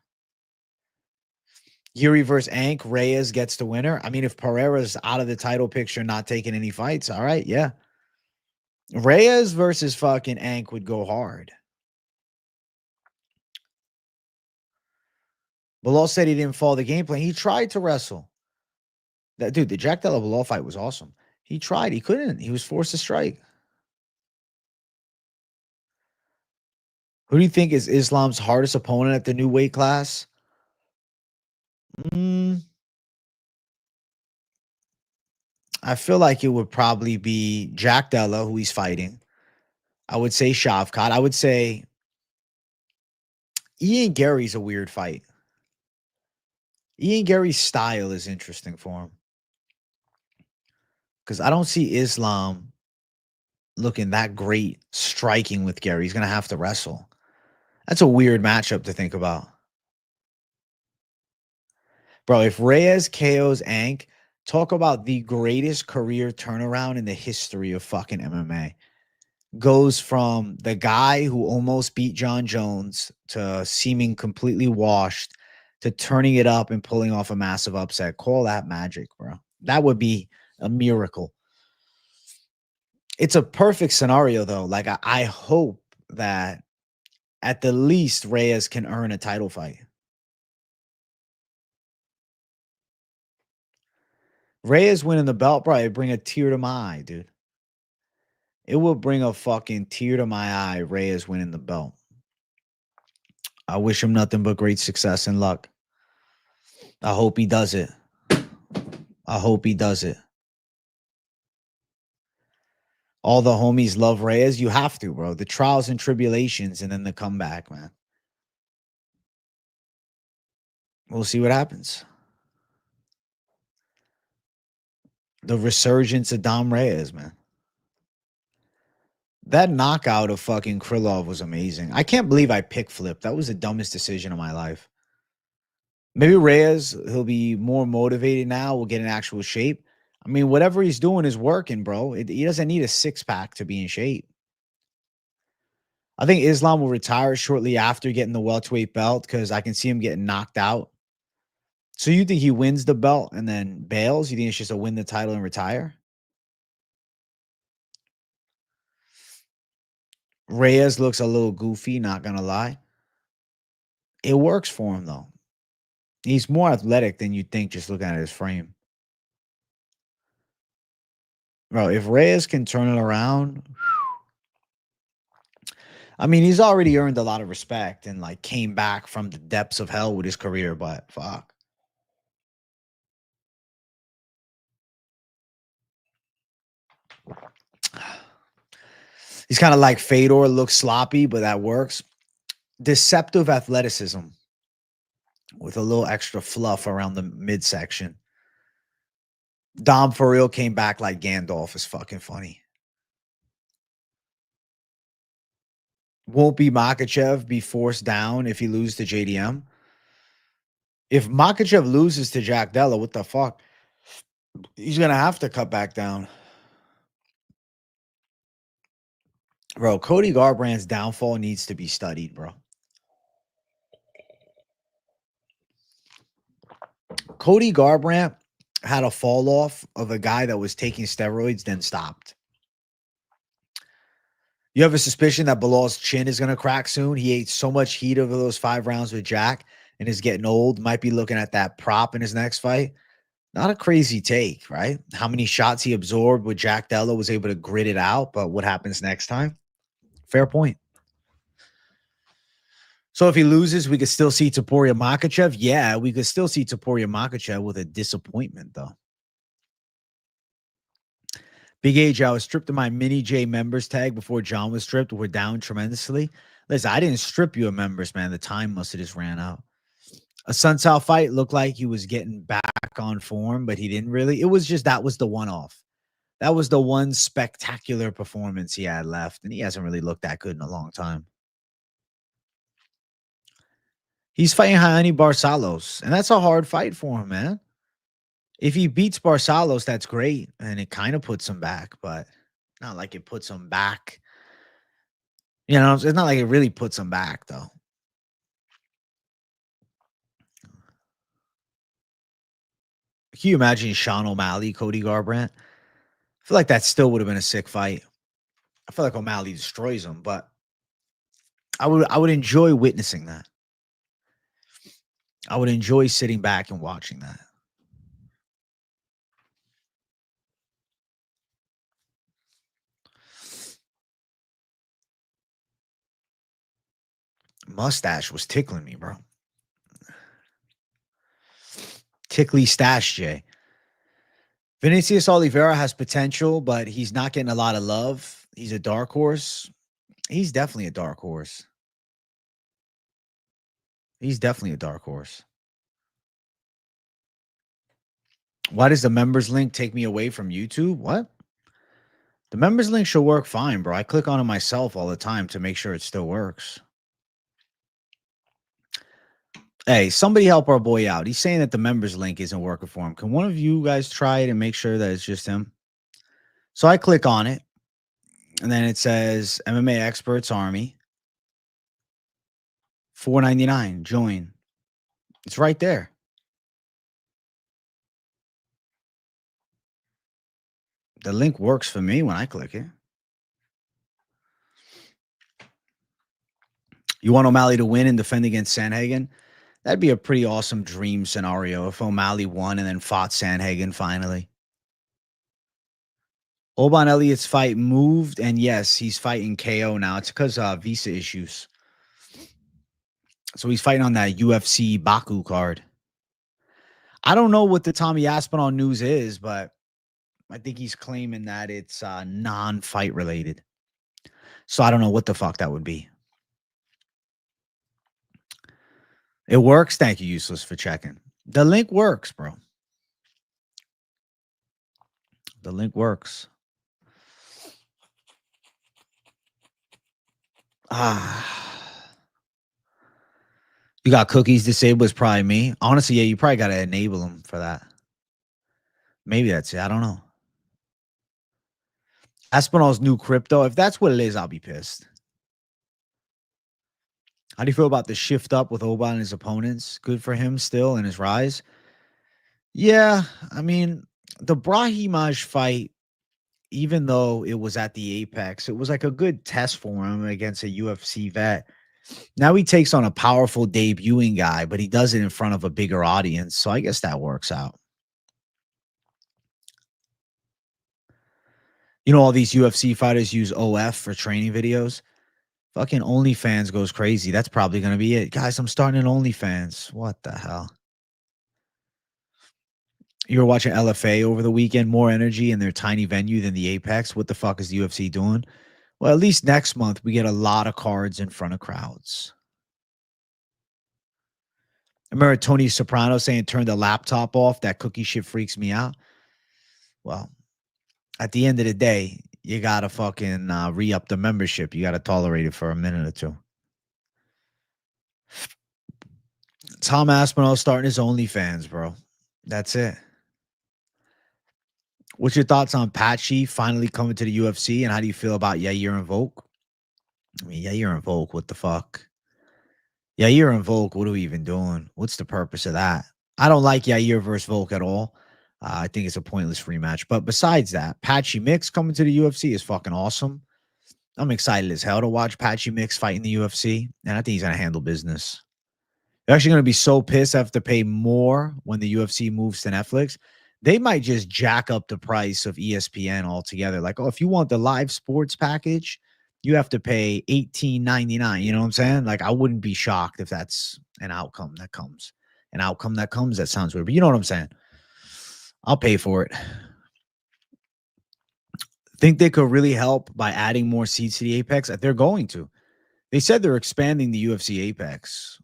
Yuri versus Ank, Reyes gets the winner. I mean, if Pereira's out of the title picture, not taking any fights, all right, yeah. Reyes versus fucking Ank would go hard. Belal said he didn't follow the game plan. He tried to wrestle. That dude, the Jack Della Belal fight was awesome. He tried. He couldn't. He was forced to strike. Who do you think is Islam's hardest opponent at the new weight class? I feel like it would probably be Jack Della, who he's fighting. I would say Shavkat. I would say Ian Gary's a weird fight. Ian Gary's style is interesting for him. Because I don't see Islam looking that great striking with Gary. He's going to have to wrestle. That's a weird matchup to think about. Bro, if Reyes KOs Ank, talk about the greatest career turnaround in the history of fucking MMA. Goes from the guy who almost beat John Jones to seeming completely washed to turning it up and pulling off a massive upset. Call that magic, bro. That would be a miracle. It's a perfect scenario though. Like I hope that at the least Reyes can earn a title fight. Reyes winning the belt, bro, it'd bring a tear to my eye, dude. It will bring a fucking tear to my eye, Reyes winning the belt. I wish him nothing but great success and luck. I hope he does it. I hope he does it. All the homies love Reyes. You have to, bro. The trials and tribulations and then the comeback, man. We'll see what happens. The resurgence of Dom Reyes, man. That knockout of fucking Krylov was amazing. I can't believe I pick flipped. That was the dumbest decision of my life. Maybe Reyes, he'll be more motivated now. We'll get in actual shape. I mean, whatever he's doing is working, bro. He doesn't need a six-pack to be in shape. I think Islam will retire shortly after getting the welterweight belt because I can see him getting knocked out. So you think he wins the belt and then bails? You think it's just a win the title and retire? Reyes looks a little goofy, not gonna lie. It works for him though. He's more athletic than you think just looking at his frame. Bro, if Reyes can turn it around, I mean, he's already earned a lot of respect and like came back from the depths of hell with his career, but fuck. He's kind of like Fedor, looks sloppy, but that works. Deceptive athleticism with a little extra fluff around the midsection. Dom for real came back like Gandalf is fucking funny. Won't be Makachev be forced down if he loses to JDM? If Makachev loses to Jack Della, what the fuck? He's gonna have to cut back down. Bro, Cody Garbrandt's downfall needs to be studied, bro. Cody Garbrandt had a fall off of a guy that was taking steroids, then stopped. You have a suspicion that Belal's chin is going to crack soon. He ate so much heat over those 5 rounds with Jack and is getting old. Might be looking at that prop in his next fight. Not a crazy take, right? How many shots he absorbed with Jack Della was able to grit it out, but what happens next time? Fair point. So if he loses, we could still see Topuria Makachev. Yeah, we could still see Topuria Makachev with a disappointment, though. Big Age, I was stripped of my Mini J members tag before John was stripped. We're down tremendously. Listen, I didn't strip you of members, man. The time must have just ran out. A Sun Sal fight looked like he was getting back on form, but he didn't really. It was just that was the one off. That was the one spectacular performance he had left, and he hasn't really looked that good in a long time. He's fighting Hayani Barsalos, and that's a hard fight for him, man. If he beats Barsalos, that's great, and it kind of puts him back, but not like it puts him back. You know, it's not like it really puts him back, though. Can you imagine Sean O'Malley, Cody Garbrandt? I feel like that still would have been a sick fight. I feel like O'Malley destroys him, but I would enjoy witnessing that. I would enjoy sitting back and watching that. Mustache was tickling me, bro. Tickly stash, Jay. Vinicius Oliveira has potential, but he's not getting a lot of love. He's a dark horse. He's definitely a dark horse. He's definitely a dark horse. Why does the members link take me away from YouTube? What? The members link should work fine, bro. I click on it myself all the time to make sure it still works. Hey, somebody help our boy out. He's saying that the members link isn't working for him. Can one of you guys try it and make sure that it's just him? So I click on it, and then it says MMA Experts Army. $4.99. Join. It's right there. The link works for me when I click it. You want O'Malley to win and defend against Sandhagen? That'd be a pretty awesome dream scenario if O'Malley won and then fought Sandhagen finally. Oban Elliott's fight moved, and yes, he's fighting KO now. It's because visa issues. So he's fighting on that UFC Baku card. I don't know what the Tommy Aspinall news is, but I think he's claiming that it's non-fight related. So I don't know what the fuck that would be. It works. Thank you, Useless, for checking. The link works, bro. The link works. You got cookies disabled. It's probably me. Honestly, yeah, you probably got to enable them for that. Maybe that's it. I don't know. Aspinall's new crypto. If that's what it is, I'll be pissed. How do you feel about the shift up with Oban and his opponents? Good for him still and his rise. Yeah, I mean, the Brahimaj fight, even though it was at the Apex, it was like a good test for him against a UFC vet. Now he takes on a powerful debuting guy, but he does it in front of a bigger audience. So I guess that works out. You know, all these UFC fighters use OF for training videos. Fucking OnlyFans goes crazy. That's probably going to be it. Guys, I'm starting an OnlyFans. What the hell? You were watching LFA over the weekend. More energy in their tiny venue than the Apex. What the fuck is the UFC doing? Well, at least next month, we get a lot of cards in front of crowds. I remember Tony Soprano saying, turn the laptop off. That cookie shit freaks me out. Well, at the end of the day, you got to fucking re-up the membership. You got to tolerate it for a minute or two. Tom Aspinall starting his OnlyFans, bro. That's it. What's your thoughts on Patchy finally coming to the UFC, and how do you feel about Yair and Volk? I mean, Yair and Volk, what the fuck? Yair and Volk, what are we even doing? What's the purpose of that? I don't like Yair versus Volk at all. I think it's a pointless rematch. But besides that, Patchy Mix coming to the UFC is fucking awesome. I'm excited as hell to watch Patchy Mix fight in the UFC, and I think he's going to handle business. They're actually going to be so pissed I have to pay more when the UFC moves to Netflix. They might just jack up the price of ESPN altogether. Like, oh, if you want the live sports package, you have to pay $18.99. You know what I'm saying? Like, I wouldn't be shocked if that's an outcome that comes. An outcome that comes, that sounds weird, but you know what I'm saying? I'll pay for it. Think they could really help by adding more seats to the Apex? They're going to. They said they're expanding the UFC Apex.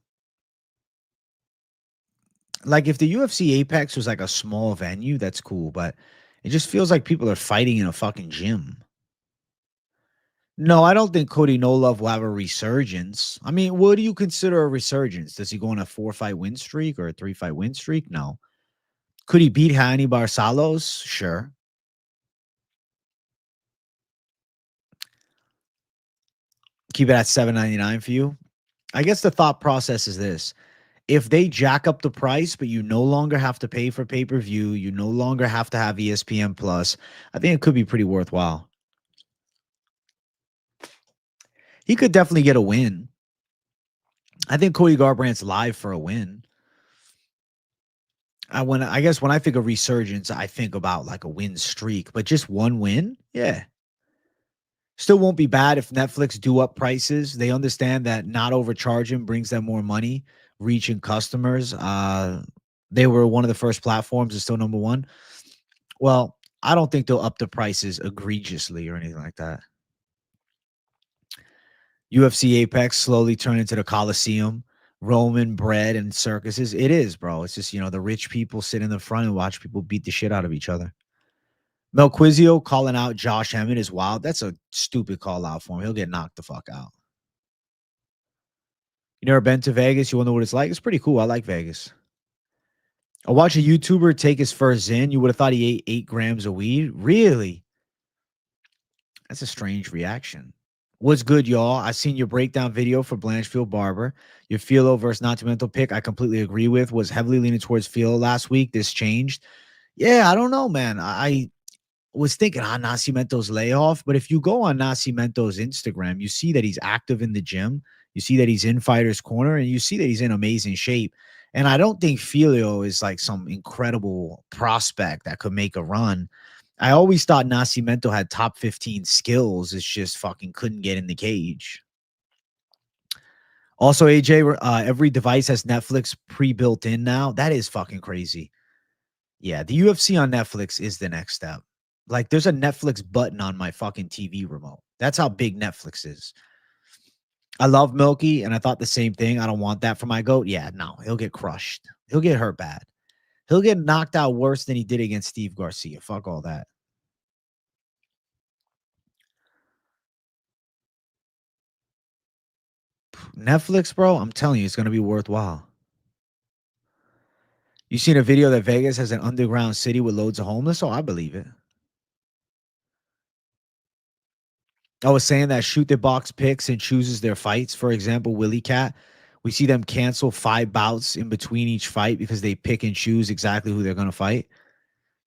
Like, if the UFC Apex was like a small venue, that's cool, but it just feels like people are fighting in a fucking gym. No, I don't think Cody No Love will have a resurgence. I mean, what do you consider a resurgence? Does he go on a 4-fight win streak or a 3-fight win streak? No. Could he beat Hani Barsalos? Sure. Keep it at $7.99 for you. I guess the thought process is this. If they jack up the price, but you no longer have to pay for pay-per-view, you no longer have to have ESPN Plus, I think it could be pretty worthwhile. He could definitely get a win. I think Cody Garbrandt's live for a win. I guess when I think of resurgence, I think about like a win streak, but just one win? Yeah. Still won't be bad if Netflix do up prices. They understand that not overcharging brings them more money, reaching customers. They were one of the first platforms, is still number one. Well, I don't think they'll up the prices egregiously or anything like that. UFC Apex slowly turned into the Coliseum, Roman bread and circuses. It is, bro. It's just, the rich people sit in the front and watch people beat the shit out of each other. Melquizio calling out Josh Emmett is wild. That's a stupid call out for him. He'll get knocked the fuck out. You never been to Vegas? You wonder what it's like? It's pretty cool. I like Vegas. I watched a YouTuber take his first Zyn. You would have thought he ate 8 grams of weed. Really? That's a strange reaction. What's good, y'all? I seen your breakdown video for Blanchfield Barber. Your Filo versus Nascimento pick, I completely agree with. Was heavily leaning towards Filo last week. This changed. Yeah, I don't know, man. I was thinking Nascimento's layoff, but if you go on Nascimento's Instagram, you see that he's active in the gym. You see that he's in Fighter's Corner, and you see that he's in amazing shape. And I don't think Filio is like some incredible prospect that could make a run. I always thought Nascimento had top 15 skills. It's just fucking couldn't get in the cage. Also, AJ, every device has Netflix pre-built in now. That is fucking crazy. Yeah, the UFC on Netflix is the next step. Like, there's a Netflix button on my fucking TV remote. That's how big Netflix is. I love Milky, and I thought the same thing. I don't want that for my GOAT. Yeah, no, he'll get crushed. He'll get hurt bad. He'll get knocked out worse than he did against Steve Garcia. Fuck all that. Netflix, bro, I'm telling you, it's going to be worthwhile. You seen a video that Vegas has an underground city with loads of homeless? Oh, I believe it. I was saying that Shoot the Box picks and chooses their fights. For example, Willie Cat, we see them cancel 5 bouts in between each fight because they pick and choose exactly who they're going to fight.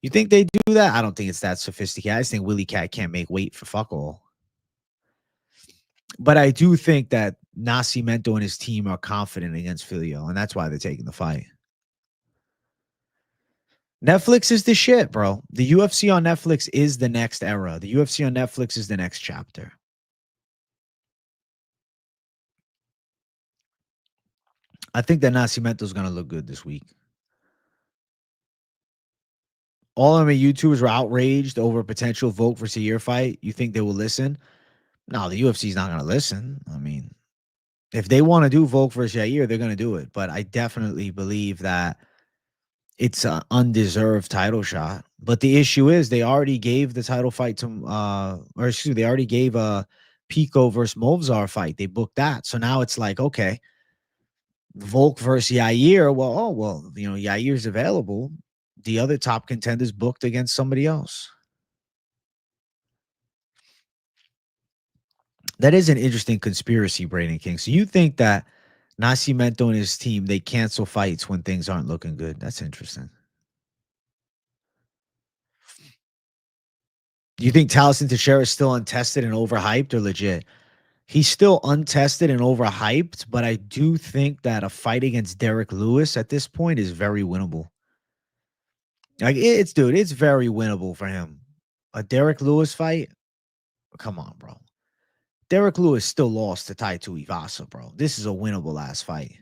You think they do that? I don't think it's that sophisticated. I just think Willie Cat can't make weight for fuck all. But I do think that Nascimento and his team are confident against Filio, and that's why they're taking the fight. Netflix is the shit, bro. The UFC on Netflix is the next era. The UFC on Netflix is the next chapter. I think that Nascimento is going to look good this week. All of my YouTubers were outraged over a potential Volk versus Yair fight. You think they will listen? No, the UFC is not going to listen. I mean, if they want to do Volk versus Yair, they're going to do it. But I definitely believe that it's an undeserved title shot. But the issue is they already gave the title fight to, or excuse me, they already gave a Pico versus Movzar fight. They booked that. So now it's like, okay, Volk versus Yair. Well, you know, Yair's available. The other top contenders booked against somebody else. That is an interesting conspiracy, Braden King. So you think that Nascimento and his team, they cancel fights when things aren't looking good? That's interesting. Do you think Taliesin Teixeira is still untested and overhyped or legit? He's still untested and overhyped, but I do think that a fight against Derek Lewis at this point is very winnable. Like it's very winnable for him. A Derek Lewis fight? Come on, bro. Derek Lewis still lost to Tai Tuivasa, bro. This is a winnable last fight.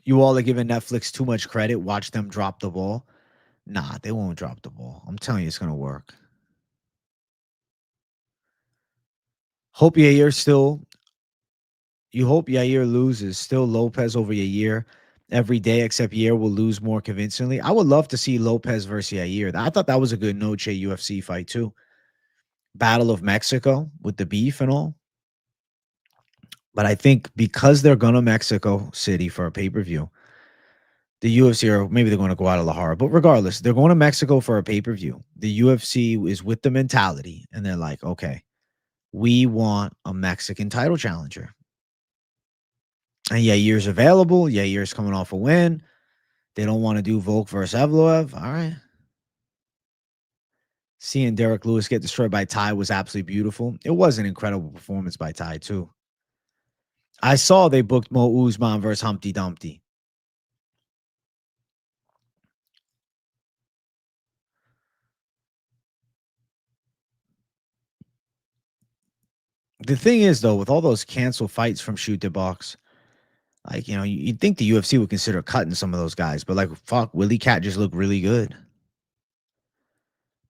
You all are giving Netflix too much credit. Watch them drop the ball. Nah, they won't drop the ball. I'm telling you, it's gonna work. Hope Yair still. You hope Yair loses. Still Lopez over Yair every day, except Yair will lose more convincingly. I would love to see Lopez versus Yair. I thought that was a good Noche UFC fight too. Battle of Mexico with the beef and all. But I think because they're going to Mexico City for a pay-per-view, the UFC, or maybe they're going to Guadalajara, but regardless, they're going to Mexico for a pay-per-view. The UFC is with the mentality, and they're like, okay, we want a Mexican title challenger. And Yair's available. Yair's coming off a win. They don't want to do Volk versus Evloev. All right. Seeing Derek Lewis get destroyed by Ty was absolutely beautiful. It was an incredible performance by Ty, too. I saw they booked Mo Usman versus Humpty Dumpty. The thing is, though, with all those canceled fights from Shoot the Box, like, you know, you'd think the UFC would consider cutting some of those guys, but like, fuck, Willie Cat just looked really good.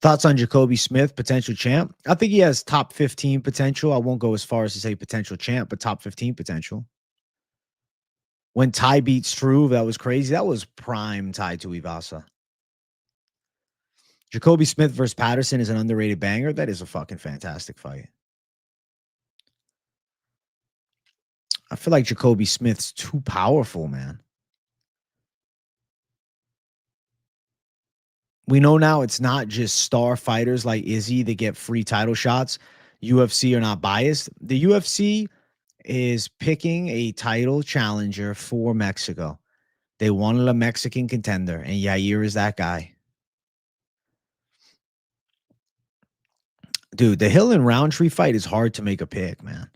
Thoughts on Jacoby Smith, potential champ? I think he has top 15 potential. I won't go as far as to say potential champ, but top 15 potential. When Ty beat Struve, that was crazy. That was prime Ty Tuivasa. Jacoby Smith versus Patterson is an underrated banger. That is a fucking fantastic fight. I feel like Jacoby Smith's too powerful, man. We know now it's not just star fighters like Izzy that get free title shots. UFC are not biased. The UFC is picking a title challenger for Mexico. They wanted a Mexican contender, and Yair is that guy. Dude, the Hill and Roundtree fight is hard to make a pick, man.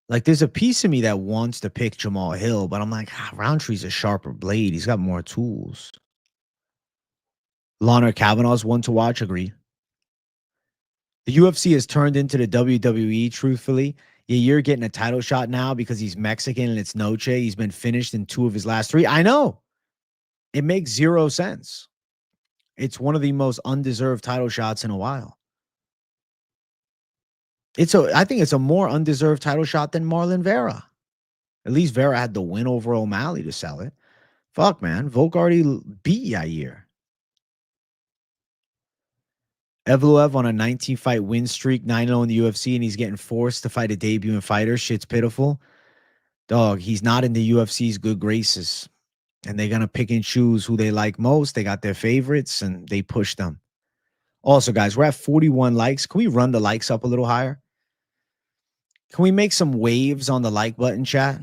Like, there's a piece of me that wants to pick Jamal Hill, but I'm like, Roundtree's a sharper blade. He's got more tools. Lawner Kavanaugh's one to watch. Agree. The UFC has turned into the WWE, truthfully. Yeah, you're getting a title shot now because he's Mexican and it's Noche. He's been finished in 2 of his last 3. I know. It makes 0 sense. It's one of the most undeserved title shots in a while. I think it's a more undeserved title shot than Marlon Vera. At least Vera had the win over O'Malley to sell it. Fuck, man. Volk already beat Yair. Evloev on a 19-fight win streak, 9-0 in the UFC, and he's getting forced to fight a debuting fighter. Shit's pitiful. Dog, he's not in the UFC's good graces. And they're going to pick and choose who they like most. They got their favorites, and they push them. Also, guys, we're at 41 likes. Can we run the likes up a little higher? Can we make some waves on the like button, chat?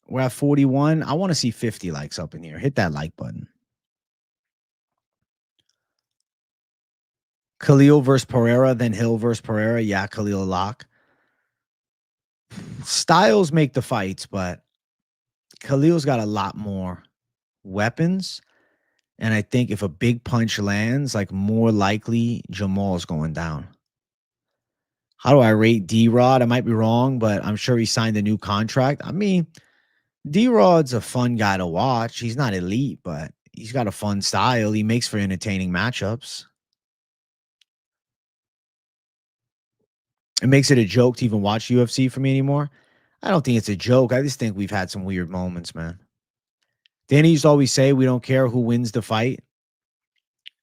We're at 41. I want to see 50 likes up in here. Hit that like button. Khalil versus Pereira, then Hill versus Pereira. Yeah, Khalil lock. Styles make the fights, but Khalil's got a lot more weapons. And I think if a big punch lands, like more likely Jamal's going down. How do I rate D-Rod? I might be wrong, but I'm sure he signed a new contract. I mean, D-Rod's a fun guy to watch. He's not elite, but he's got a fun style. He makes for entertaining matchups. It makes it a joke to even watch UFC for me anymore. I don't think it's a joke. I just think we've had some weird moments, man. Danny used to always say we don't care who wins the fight.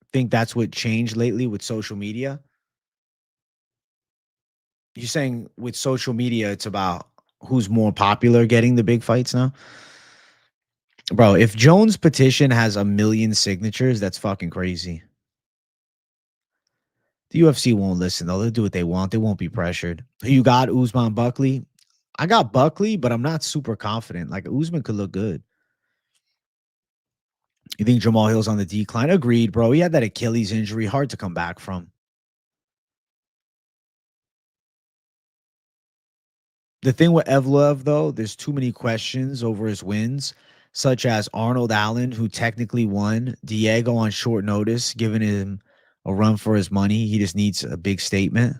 I think that's what changed lately with social media. You're saying with social media, it's about who's more popular getting the big fights now? Bro, if Jones' petition has 1 million signatures, that's fucking crazy. The UFC won't listen, though. They'll do what they want. They won't be pressured. You got Usman Buckley? I got Buckley, but I'm not super confident. Like, Usman could look good. You think Jamal Hill's on the decline? Agreed, bro. He had that Achilles injury. Hard to come back from. The thing with Evloev, though, there's too many questions over his wins, such as Arnold Allen, who technically won, Diego on short notice, giving him a run for his money. He just needs a big statement.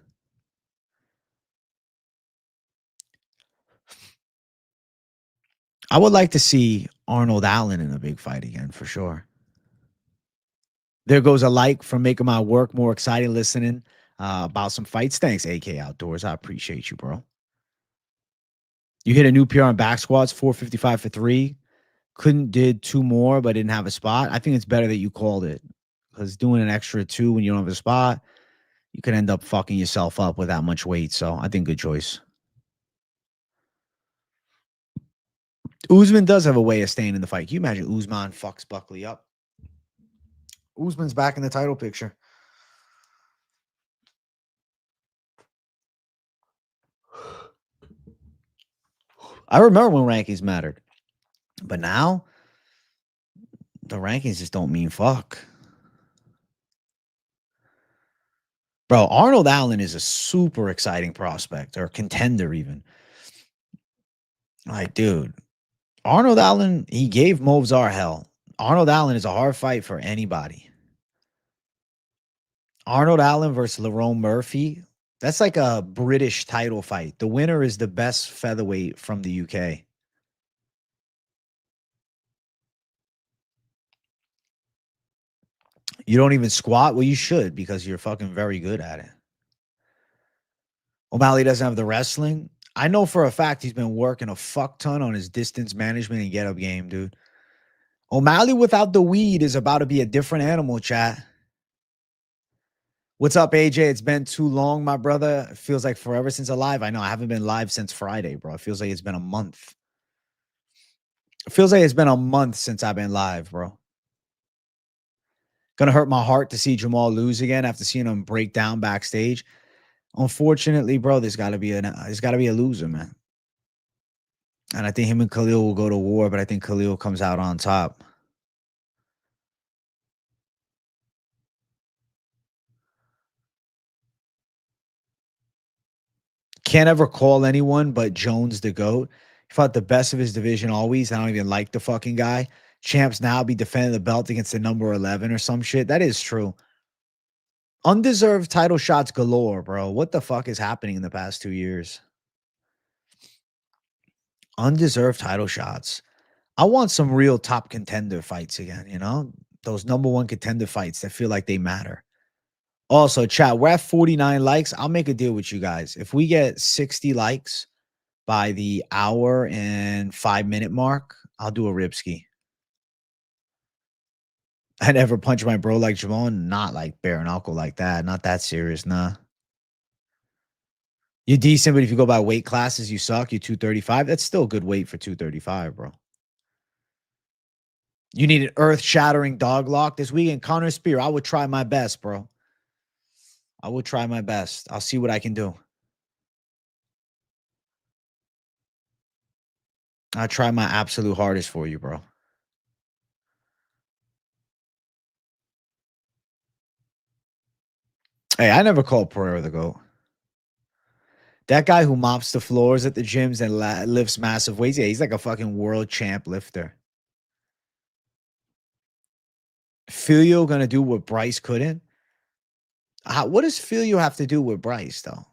I would like to see Arnold Allen in a big fight again, for sure. There goes a like for making my work more exciting listening about some fights. Thanks, AK Outdoors. I appreciate you, bro. You hit a new PR on back squats, 455 for 3. Did 2 more, but didn't have a spot. I think it's better that you called it, because doing an extra 2 when you don't have a spot, you could end up fucking yourself up with that much weight. So I think good choice. Usman does have a way of staying in the fight. Can you imagine Usman fucks Buckley up? Usman's back in the title picture. I remember when rankings mattered, but now the rankings just don't mean fuck. Bro, Arnold Allen is a super exciting prospect, or contender even. Like, dude, Arnold Allen, he gave Movzar hell. Arnold Allen is a hard fight for anybody. Arnold Allen versus Lerone Murphy. That's like a British title fight. The winner is the best featherweight from the UK. You don't even squat? Well, you should, because you're fucking very good at it. O'Malley doesn't have the wrestling. I know for a fact he's been working a fuck ton on his distance management and get up game, dude. O'Malley without the weed is about to be a different animal, chat. What's up, AJ? It's been too long, my brother. It feels like forever since alive. I know I haven't been live since Friday, bro. It feels like it's been a month. It feels like it's been a month since I've been live, bro. Gonna hurt my heart to see Jamal lose again after seeing him break down backstage. Unfortunately, bro, there's got to be a loser, man. And I think him and Khalil will go to war, but I think Khalil comes out on top. Can't ever call anyone but Jones the GOAT. He fought the best of his division always. I don't even like the fucking guy. Champs now be defending the belt against the number 11 or some shit. That is true. Undeserved title shots galore, bro. What the fuck is happening in the past 2 years? Undeserved title shots. I want some real top contender fights again, you know? Those number one contender fights that feel like they matter. Also, chat, we're at 49 likes. I'll make a deal with you guys. If we get 60 likes by the hour and 5-minute mark, I'll do a ribski. I never punch my bro like Javon. Not like bare knuckle like that. Not that serious, nah. You're decent, but if you go by weight classes, you suck. You're 235. That's still a good weight for 235, bro. You need an earth-shattering dog lock this weekend. Connor Spear, I would try my best, bro. I will try my best. I'll see what I can do. I'll try my absolute hardest for you, bro. Hey, I never called Pereira the GOAT. That guy who mops the floors at the gyms and lifts massive weights, yeah, he's like a fucking world champ lifter. Filio gonna do what Bryce couldn't? What does Filio have to do with Bryce, though?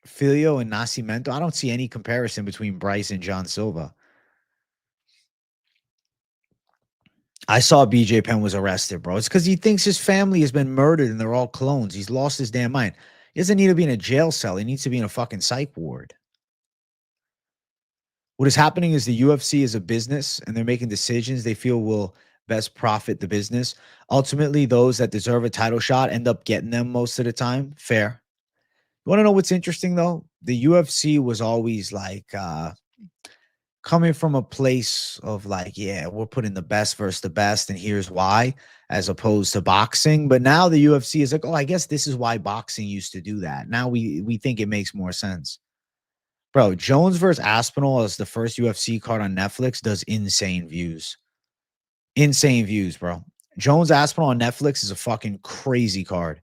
Filio and Nascimento? I don't see any comparison between Bryce and John Silva. I saw BJ Penn was arrested, bro. It's because he thinks his family has been murdered and they're all clones. He's lost his damn mind. He doesn't need to be in a jail cell. He needs to be in a fucking psych ward. What is happening is the UFC is a business and they're making decisions they feel will best profit the business. Ultimately, those that deserve a title shot end up getting them most of the time. Fair. You want to know what's interesting, though? The UFC was always like coming from a place of like, yeah, we're putting the best versus the best, and here's why, as opposed to boxing. But now the UFC is like, oh, I guess this is why boxing used to do that. Now we think it makes more sense. Bro, Jones versus Aspinall as the first UFC card on Netflix does insane views. Insane views, bro. Jones Aspinall on Netflix is a fucking crazy card.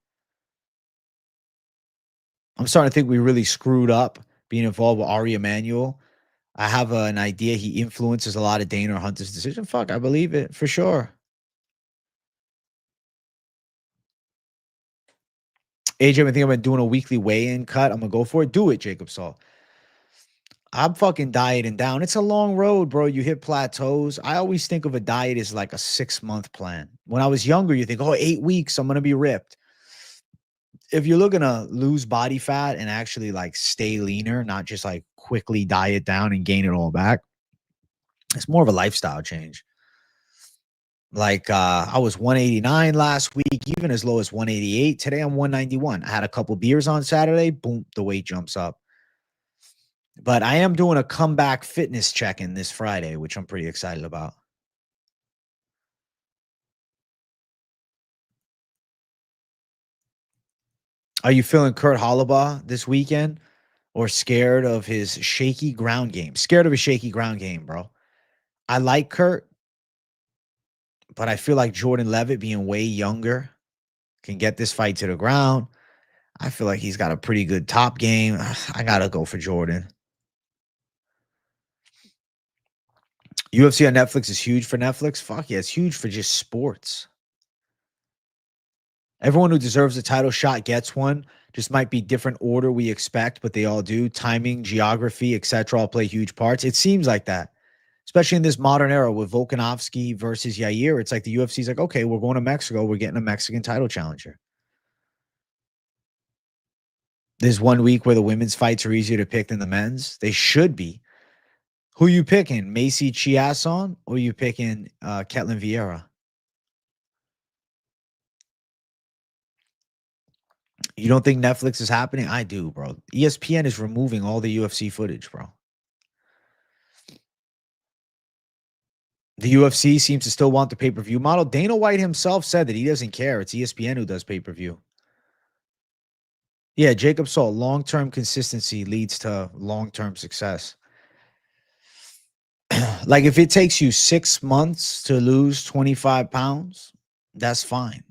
I'm starting to think we really screwed up being involved with Ari Emanuel. I have an idea he influences a lot of Dana Hunter's decision. Fuck, I believe it for sure. AJ, I think I'm doing a weekly weigh-in cut. I'm gonna go for it. Do it, Jacob Saul. I'm fucking dieting down. It's a long road, bro. You hit plateaus. I always think of a diet as like a 6-month plan. When I was younger, you think, oh, 8 weeks, I'm gonna be ripped. If you're looking to lose body fat and actually like stay leaner, not just like quickly diet down and gain it all back, it's more of a lifestyle change. Like I was 189 last week, even as low as 188. Today I'm 191. I had a couple beers on Saturday. Boom, the weight jumps up. But I am doing a comeback fitness check-in this Friday, which I'm pretty excited about. Are you feeling Kurt Hollabaugh this weekend or scared of his shaky ground game? Scared of his shaky ground game, bro. I like Kurt, but I feel like Jordan Levitt being way younger can get this fight to the ground. I feel like he's got a pretty good top game. I got to go for Jordan. UFC on Netflix is huge for Netflix. Fuck yeah, it's huge for just sports. Everyone who deserves a title shot gets one. Just might be different order we expect, but they all do. Timing, geography, etc. all play huge parts. It seems like that, especially in this modern era with Volkanovski versus Yair. It's like the UFC's like, okay, we're going to Mexico. We're getting a Mexican title challenger. There's 1 week where the women's fights are easier to pick than the men's. They should be. Who you picking? Macy Chiasson or you picking Ketlin Vieira? You don't think Netflix is happening? I do, bro. ESPN is removing all the UFC footage, bro. The UFC seems to still want the pay-per-view model. Dana White himself said that he doesn't care. It's ESPN who does pay-per-view. Yeah, Jacob Saul, long-term consistency leads to long-term success. Like if it takes you 6 months to lose 25 pounds, that's fine,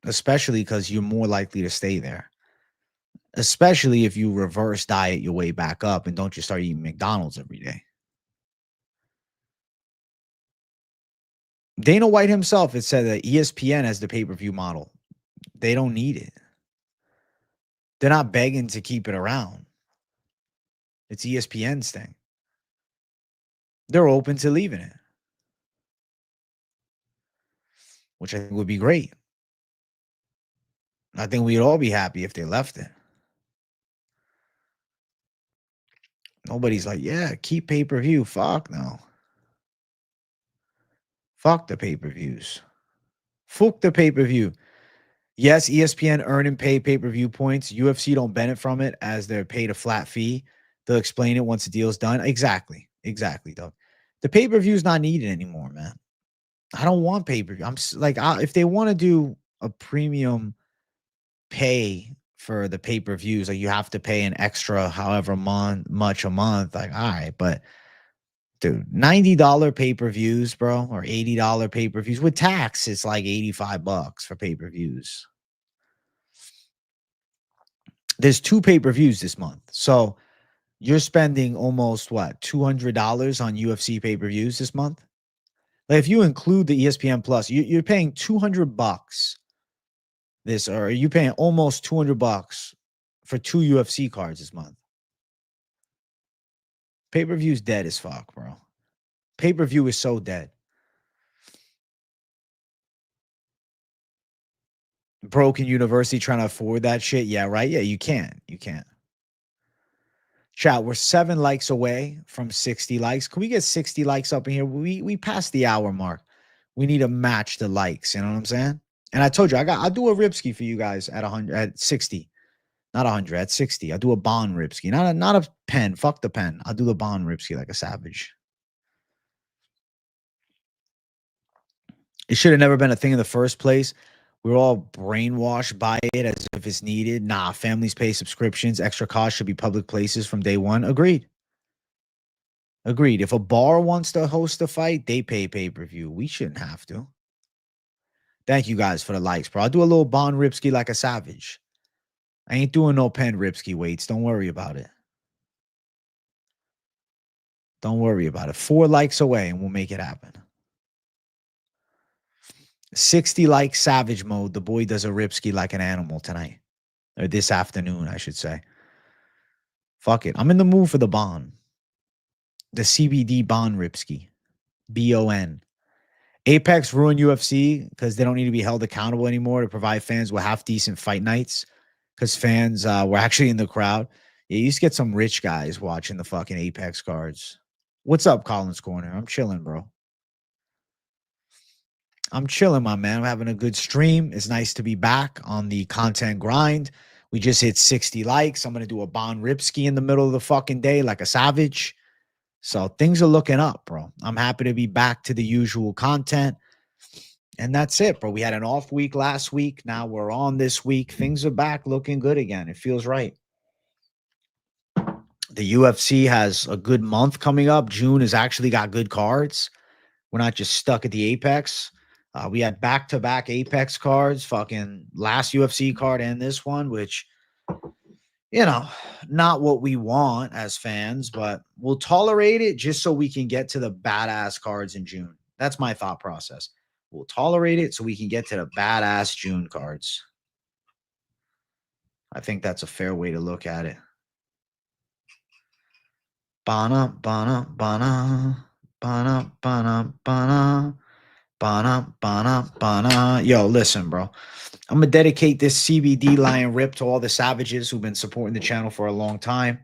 especially because you're more likely to stay there. especially if you reverse diet your way back up and don't just start eating McDonald's every day. Dana White himself has said that ESPN has the pay-per-view model. They don't need it. They're not begging to keep it around. It's ESPN's thing. They're open to leaving it, which I think would be great. I think we'd all be happy if they left it. Nobody's like, yeah, keep pay-per-view. Fuck no. Fuck the pay-per-views. Fuck the pay-per-view. Yes, ESPN earn and pay pay-per-view points. UFC don't benefit from it as they're paid a flat fee. They'll explain it once the deal's done. Exactly, Doug. The pay-per-view is not needed anymore, man. I don't want pay-per-view. If they want to do a premium pay for the pay-per-views, like you have to pay an extra however much a month. Like, all right, but dude, $90 pay-per-views, bro, or $80 pay-per-views with tax, it's like $85 for pay-per-views. There's 2 pay-per-views this month. So you're spending almost what, $200 on UFC pay-per-views this month? Like if you include the ESPN Plus, you're paying $200 this, or are you paying almost $200 for 2 UFC cards this month? Pay-per-view's dead as fuck, bro. Pay-per-view is so dead. Broken University trying to afford that shit. Yeah, right. Yeah, you can't. Chat, we're 7 likes away from 60 likes. Can we get 60 likes up in here? We passed the hour mark. We need to match the likes. You know what I'm saying? And I told you, I'll do a Ripski for you guys at 100, at 60, not 100, at 60. I'll do a Bond Ripski, not a Penn. Fuck the Penn. I'll do the Bond Ripski like a savage. It should have never been a thing in the first place. We're all brainwashed by it as if it's needed. Nah, families pay subscriptions. Extra costs should be public places from day one. Agreed. If a bar wants to host a fight, they pay pay-per-view. We shouldn't have to. Thank you guys for the likes, bro. I'll do a little Bond Ripski like a savage. I ain't doing no Penn Ripski weights. Don't worry about it. 4 likes away and we'll make it happen. 60 like savage mode. The boy does a Ripski like an animal tonight. Or this afternoon, I should say. Fuck it. I'm in the mood for the Bond. The CBD Bond Ripski. BON. Apex ruined UFC because they don't need to be held accountable anymore to provide fans with half-decent fight nights because fans were actually in the crowd. Yeah, you used to get some rich guys watching the fucking Apex cards. What's up, Collins Corner? I'm chilling, bro. I'm chilling, my man. I'm having a good stream. It's nice to be back on the content grind. We just hit 60 likes. I'm going to do a Bond Ripski in the middle of the fucking day like a savage. So things are looking up, bro. I'm happy to be back to the usual content. And that's it, bro. We had an off week last week. Now we're on this week. Things are back looking good again. It feels right. The UFC has a good month coming up. June has actually got good cards. We're not just stuck at the Apex. We had back-to-back Apex cards, fucking last UFC card and this one, which, you know, not what we want as fans, but we'll tolerate it just so we can get to the badass cards in June. That's my thought process. We'll tolerate it so we can get to the badass June cards. I think that's a fair way to look at it. Bana, bana, bana, bana, bana, bana. Bana. Yo, listen, bro. I'm going to dedicate this CBD Lion Rip to all the savages who've been supporting the channel for a long time.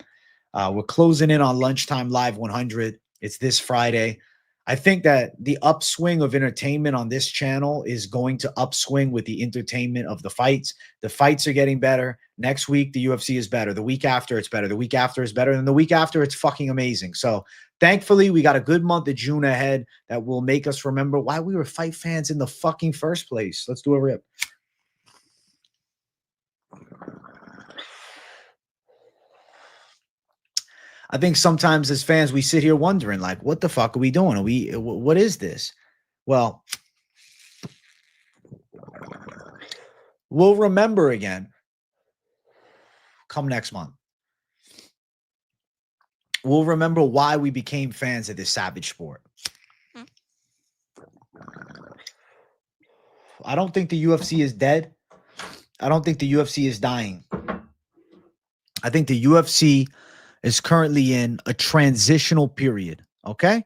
We're closing in on Lunchtime Live 100. It's this Friday. I think that the upswing of entertainment on this channel is going to upswing with the entertainment of the fights. The fights are getting better. Next week, the UFC is better. The week after, it's better. The week after is better. And the week after, it's fucking amazing. So thankfully, we got a good month of June ahead that will make us remember why we were fight fans in the fucking first place. Let's do a rip. I think sometimes as fans, we sit here wondering, like, what the fuck are we doing? What is this? Well, we'll remember again come next month. We'll remember why we became fans of this savage sport. I don't think the UFC is dead. I don't think the UFC is dying. I think the UFC is currently in a transitional period, okay?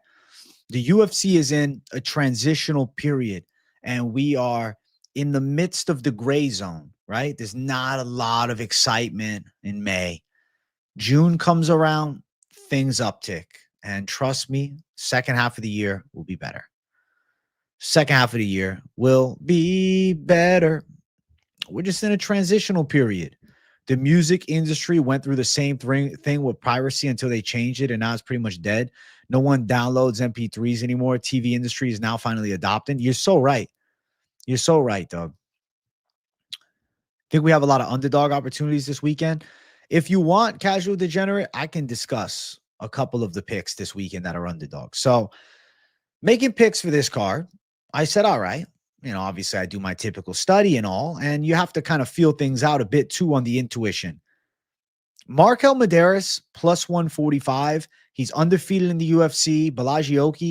The UFC is in a transitional period, and we are in the midst of the gray zone, right? There's not a lot of excitement in May. June comes around, things uptick. And trust me, second half of the year will be better. Second half of the year will be better. We're just in a transitional period. The music industry went through the same thing with piracy until they changed it, and now it's pretty much dead. No one downloads MP3s anymore. TV industry is now finally adopting. You're so right. You're so right, Doug. I think we have a lot of underdog opportunities this weekend. If you want Casual Degenerate, I can discuss a couple of the picks this weekend that are underdogs. So making picks for this card, I said, all right, obviously I do my typical study and all, and you have to kind of feel things out a bit too on the intuition. Markel Medeiros plus 145. He's undefeated in the UFC. Belal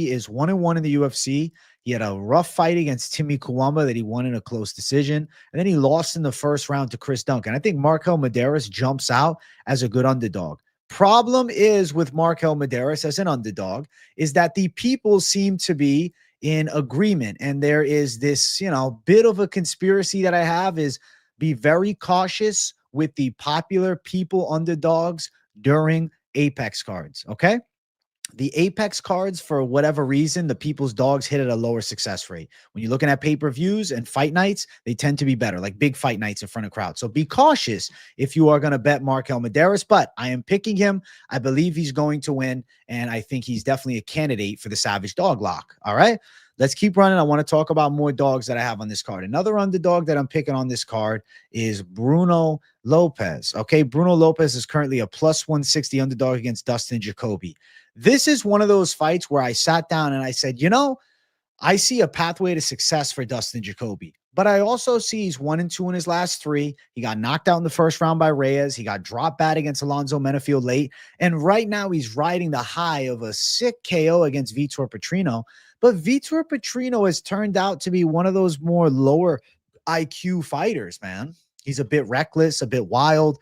is 1-1 in the UFC. He had a rough fight against Timmy Kawamba that he won in a close decision. And then he lost in the first round to Chris Duncan. I think Markel Medeiros jumps out as a good underdog. Problem is with Markel Medeiros as an underdog is that the people seem to be in agreement. And there is this, bit of a conspiracy that I have is be very cautious with the popular people underdogs during Apex cards, okay? The Apex cards, for whatever reason, the people's dogs hit at a lower success rate. When you're looking at pay-per-views and fight nights, they tend to be better, like big fight nights in front of crowds. So be cautious if you are going to bet Markel Medeiros, but I am picking him. I believe he's going to win, and I think he's definitely a candidate for the Savage Dog Lock, all right? Let's keep running. I want to talk about more dogs that I have on this card. Another underdog that I'm picking on this card is Bruno Lopez. Okay, Bruno Lopez is currently a plus 160 underdog against Dustin Jacoby. This is one of those fights where I sat down and I said, I see a pathway to success for Dustin Jacoby. But I also see he's 1-2 in his last 3. He got knocked out in the first round by Reyes. He got dropped bad against Alonzo Menafield late. And right now he's riding the high of a sick KO against Vitor Petrino. But Vitor Petrino has turned out to be one of those more lower IQ fighters, man. He's a bit reckless, a bit wild.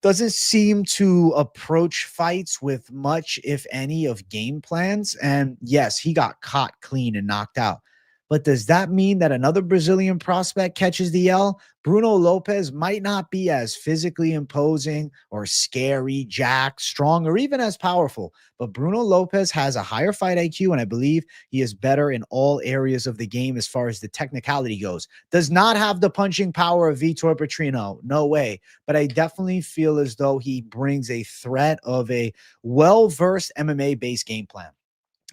Doesn't seem to approach fights with much, if any, of game plans. And yes, he got caught clean and knocked out. But does that mean that another Brazilian prospect catches the L? Bruno Lopez might not be as physically imposing or scary, jacked, strong, or even as powerful. But Bruno Lopez has a higher fight IQ, and I believe he is better in all areas of the game as far as the technicality goes. Does not have the punching power of Vitor Petrino. No way. But I definitely feel as though he brings a threat of a well-versed MMA-based game plan.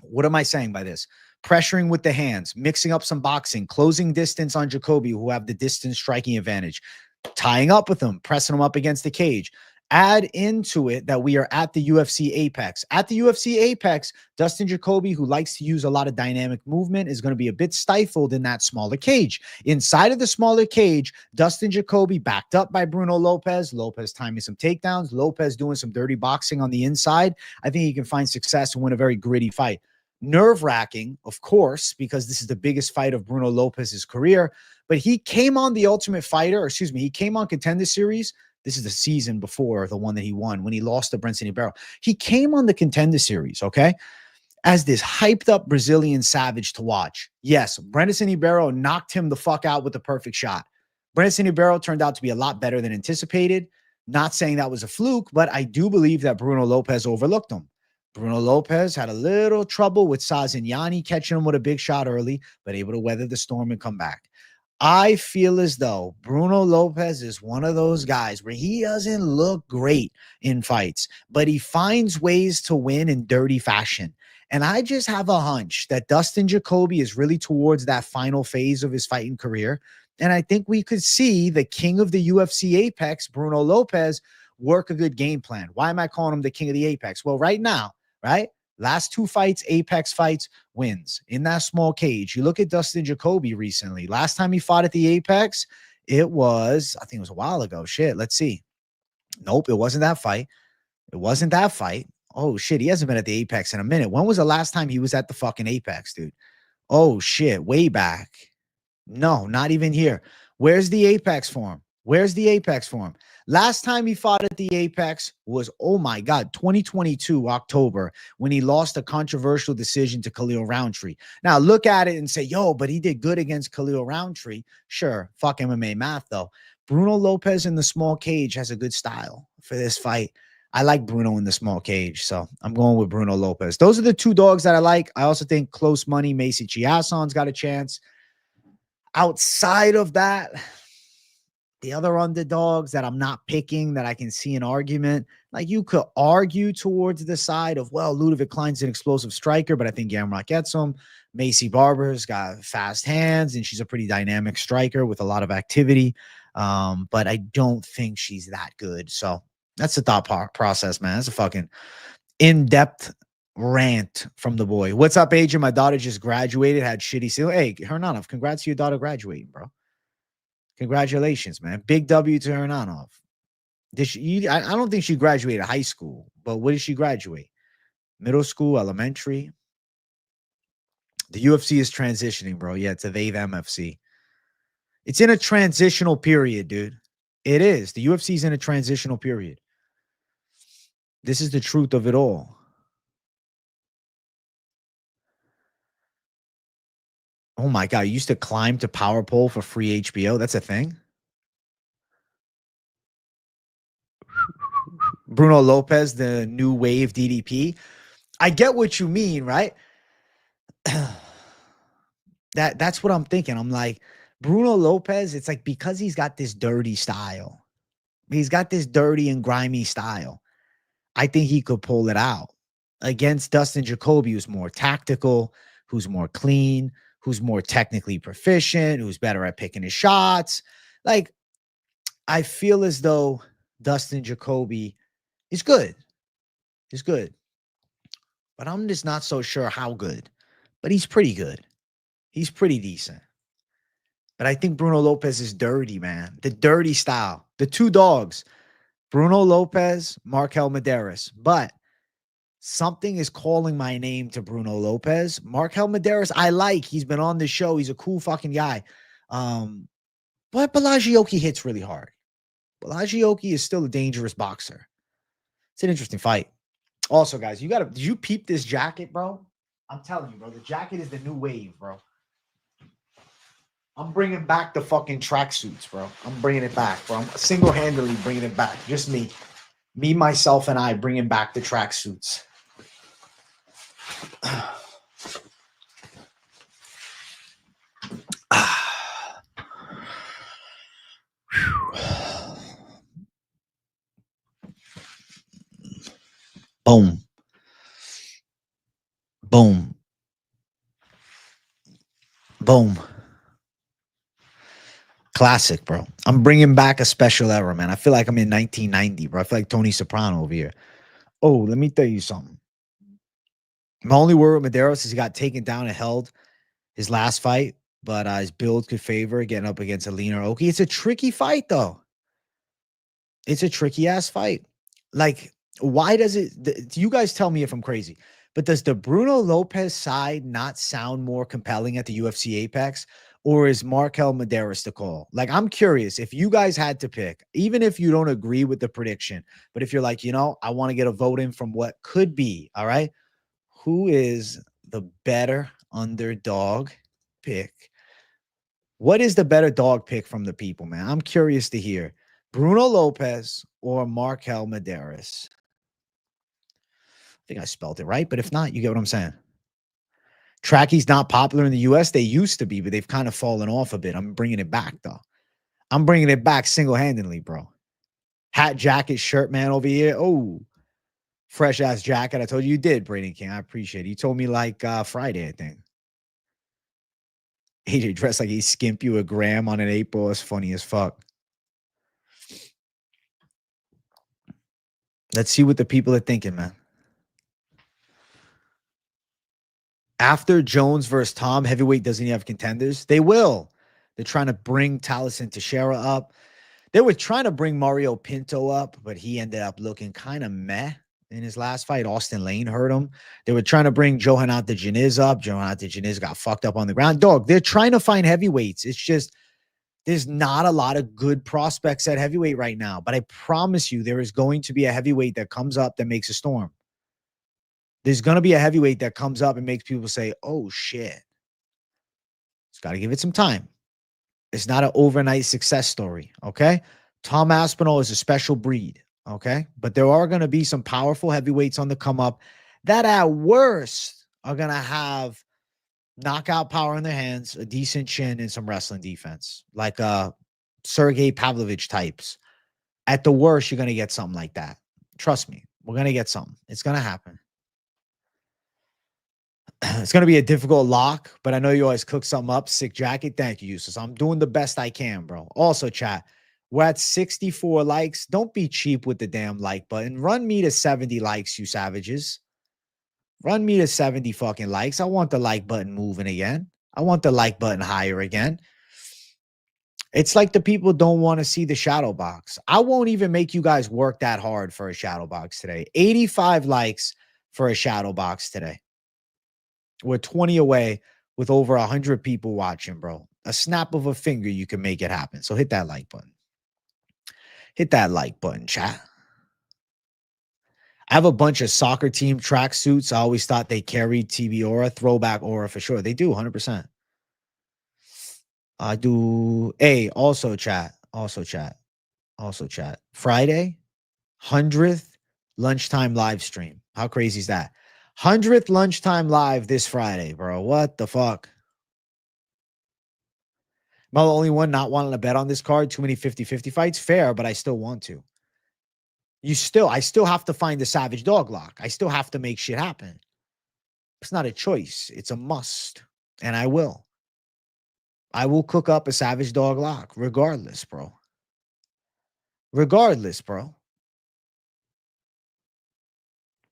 What am I saying by this? Pressuring with the hands, mixing up some boxing, closing distance on Jacoby, who have the distance striking advantage, tying up with him, pressing him up against the cage. Add into it that we are at the UFC Apex. At the UFC Apex, Dustin Jacoby, who likes to use a lot of dynamic movement, is going to be a bit stifled in that smaller cage. Inside of the smaller cage, Dustin Jacoby backed up by Bruno Lopez. Lopez timing some takedowns. Lopez doing some dirty boxing on the inside. I think he can find success and win a very gritty fight. Nerve-wracking, of course, because this is the biggest fight of Bruno Lopez's career, but he came on the Ultimate Fighter, he came on Contender Series. This is the season before the one that he won when he lost to Brenton Ibero. He came on the Contender Series, okay, as this hyped-up Brazilian savage to watch. Yes, Brenton Ibero knocked him the fuck out with the perfect shot. Brenton Ibero turned out to be a lot better than anticipated. Not saying that was a fluke, but I do believe that Bruno Lopez overlooked him. Bruno Lopez had a little trouble with Sazignani catching him with a big shot early, but able to weather the storm and come back. I feel as though Bruno Lopez is one of those guys where he doesn't look great in fights, but he finds ways to win in dirty fashion. And I just have a hunch that Dustin Jacoby is really towards that final phase of his fighting career. And I think we could see the king of the UFC Apex, Bruno Lopez, work a good game plan. Why am I calling him the king of the Apex? Well, right now, right? Last 2 fights, Apex fights, wins in that small cage. You look at Dustin Jacoby recently. Last time he fought at the Apex, I think it was a while ago. Shit, let's see. Nope, it wasn't that fight. It wasn't that fight. Oh shit, he hasn't been at the Apex in a minute. When was the last time he was at the fucking Apex, dude? Oh shit, way back. No, not even here. Where's the Apex for him? Where's the Apex for him? Last time he fought at the Apex was, oh my God, 2022, October, when he lost a controversial decision to Khalil Roundtree. Now look at it and say, yo, but he did good against Khalil Roundtree. Sure, fuck MMA math though. Bruno Lopez in the small cage has a good style for this fight. I like Bruno in the small cage, so I'm going with Bruno Lopez. Those are the two dogs that I like. I also think close money, Macy Chiasson's got a chance. Outside of that, the other underdogs that I'm not picking that I can see an argument, like you could argue towards the side of, well, Ludovic Klein's an explosive striker, but I think Gamrot gets him. Macy Barber's got fast hands, and she's a pretty dynamic striker with a lot of activity. But I don't think she's that good. So that's the thought process, man. That's a fucking in-depth rant from the boy. What's up, Agent? My daughter just graduated, had shitty seal. Hey, Hernanov, congrats to your daughter graduating, bro. Congratulations, man. Big W to Hernanov. Did she? I don't think she graduated high school, but what did she graduate? Middle school, elementary? The UFC is transitioning, bro. Yeah, to the MFC. It's in a transitional period, dude. It is. The UFC is in a transitional period. This is the truth of it all. Oh my God, you used to climb to power pole for free HBO? That's a thing? Bruno Lopez, the new wave DDP. I get what you mean, right? That's what I'm thinking. I'm like, Bruno Lopez, it's like because he's got this dirty style. He's got this dirty and grimy style. I think he could pull it out against Dustin Jacoby, who's more tactical, who's more clean, who's more technically proficient, who's better at picking his shots. Like, I feel as though Dustin Jacoby is good. He's good. But I'm just not so sure how good. But he's pretty good. He's pretty decent. But I think Bruno Lopez is dirty, man. The dirty style. The two dogs, Bruno Lopez, Markel Medeiros. But something is calling my name to Bruno Lopez. Markel Medeiros, I like. He's been on the show. He's a cool fucking guy. But Belagioki hits really hard. Belagioki is still a dangerous boxer. It's an interesting fight. Also, guys, did you peep this jacket, bro? I'm telling you, bro, the jacket is the new wave, bro. I'm bringing back the fucking tracksuits, bro. I'm bringing it back, bro. I'm single-handedly bringing it back. Just me. Me, myself, and I bringing back the tracksuits. Boom. Boom. Boom. Classic, bro. I'm bringing back a special era, man. I feel like I'm in 1990, bro. I feel like Tony Soprano over here. Oh, let me tell you something. My only worry with Medeiros is he got taken down and held his last fight, but his build could favor getting up against a leaner Oki. It's a tricky fight, though. It's a tricky-ass fight. Like, why does it... You guys tell me if I'm crazy, but does the Bruno Lopez side not sound more compelling at the UFC Apex? Or is Markel Medeiros the call? Like, I'm curious if you guys had to pick, even if you don't agree with the prediction, but if you're like, I want to get a vote in from what could be, all right? Who is the better underdog pick? What is the better dog pick from the people, man? I'm curious to hear. Bruno Lopez or Markel Medeiros? I think I spelled it right, but if not, you get what I'm saying. Tracky's not popular in the US. They used to be, but they've kind of fallen off a bit. I'm bringing it back, though. I'm bringing it back single-handedly, bro. Hat, jacket, shirt, man, over here. Oh, fresh-ass jacket. I told you did, Braden King. I appreciate it. You told me like Friday, I think. AJ dressed like he skimped you a gram on an April. It's funny as fuck. Let's see what the people are thinking, man. After Jones versus Tom, heavyweight doesn't he have contenders? They will. They're trying to bring Taliesin Teixeira up. They were trying to bring Mario Pinto up, but he ended up looking kind of meh in his last fight. Austin Lane hurt him. They were trying to bring Johan Janiz up. Johan Janiz got fucked up on the ground. Dog, they're trying to find heavyweights. It's just there's not a lot of good prospects at heavyweight right now. But I promise you, there is going to be a heavyweight that comes up that makes a storm. There's going to be a heavyweight that comes up and makes people say, oh, shit. It's got to give it some time. It's not an overnight success story, okay? Tom Aspinall is a special breed, okay? But there are going to be some powerful heavyweights on the come up that at worst are going to have knockout power in their hands, a decent chin, and some wrestling defense, like Sergey Pavlovich types. At the worst, you're going to get something like that. Trust me, we're going to get something. It's going to happen. It's going to be a difficult lock, but I know you always cook something up. Sick jacket. Thank you, Yusuf. I'm doing the best I can, bro. Also, chat, we're at 64 likes. Don't be cheap with the damn like button. Run me to 70 likes, you savages. Run me to 70 fucking likes. I want the like button moving again. I want the like button higher again. It's like the people don't want to see the shadow box. I won't even make you guys work that hard for a shadow box today. 85 likes for a shadow box today. We're 20 away with over 100 people watching, bro. A snap of a finger, you can make it happen. So hit that like button. Hit that like button, chat. I have a bunch of soccer team tracksuits. I always thought they carried TV aura, throwback aura for sure. They do, 100%. I do. Hey, also chat. Friday, 100th lunchtime live stream. How crazy is that? 100th lunchtime live this Friday, bro. What the fuck? Am I the only one not wanting to bet on this card? Too many 50-50 fights? Fair, but I still want to. I still have to find the savage dog lock. I still have to make shit happen. It's not a choice. It's a must. And I will. I will cook up a savage dog lock regardless, bro. Regardless, bro.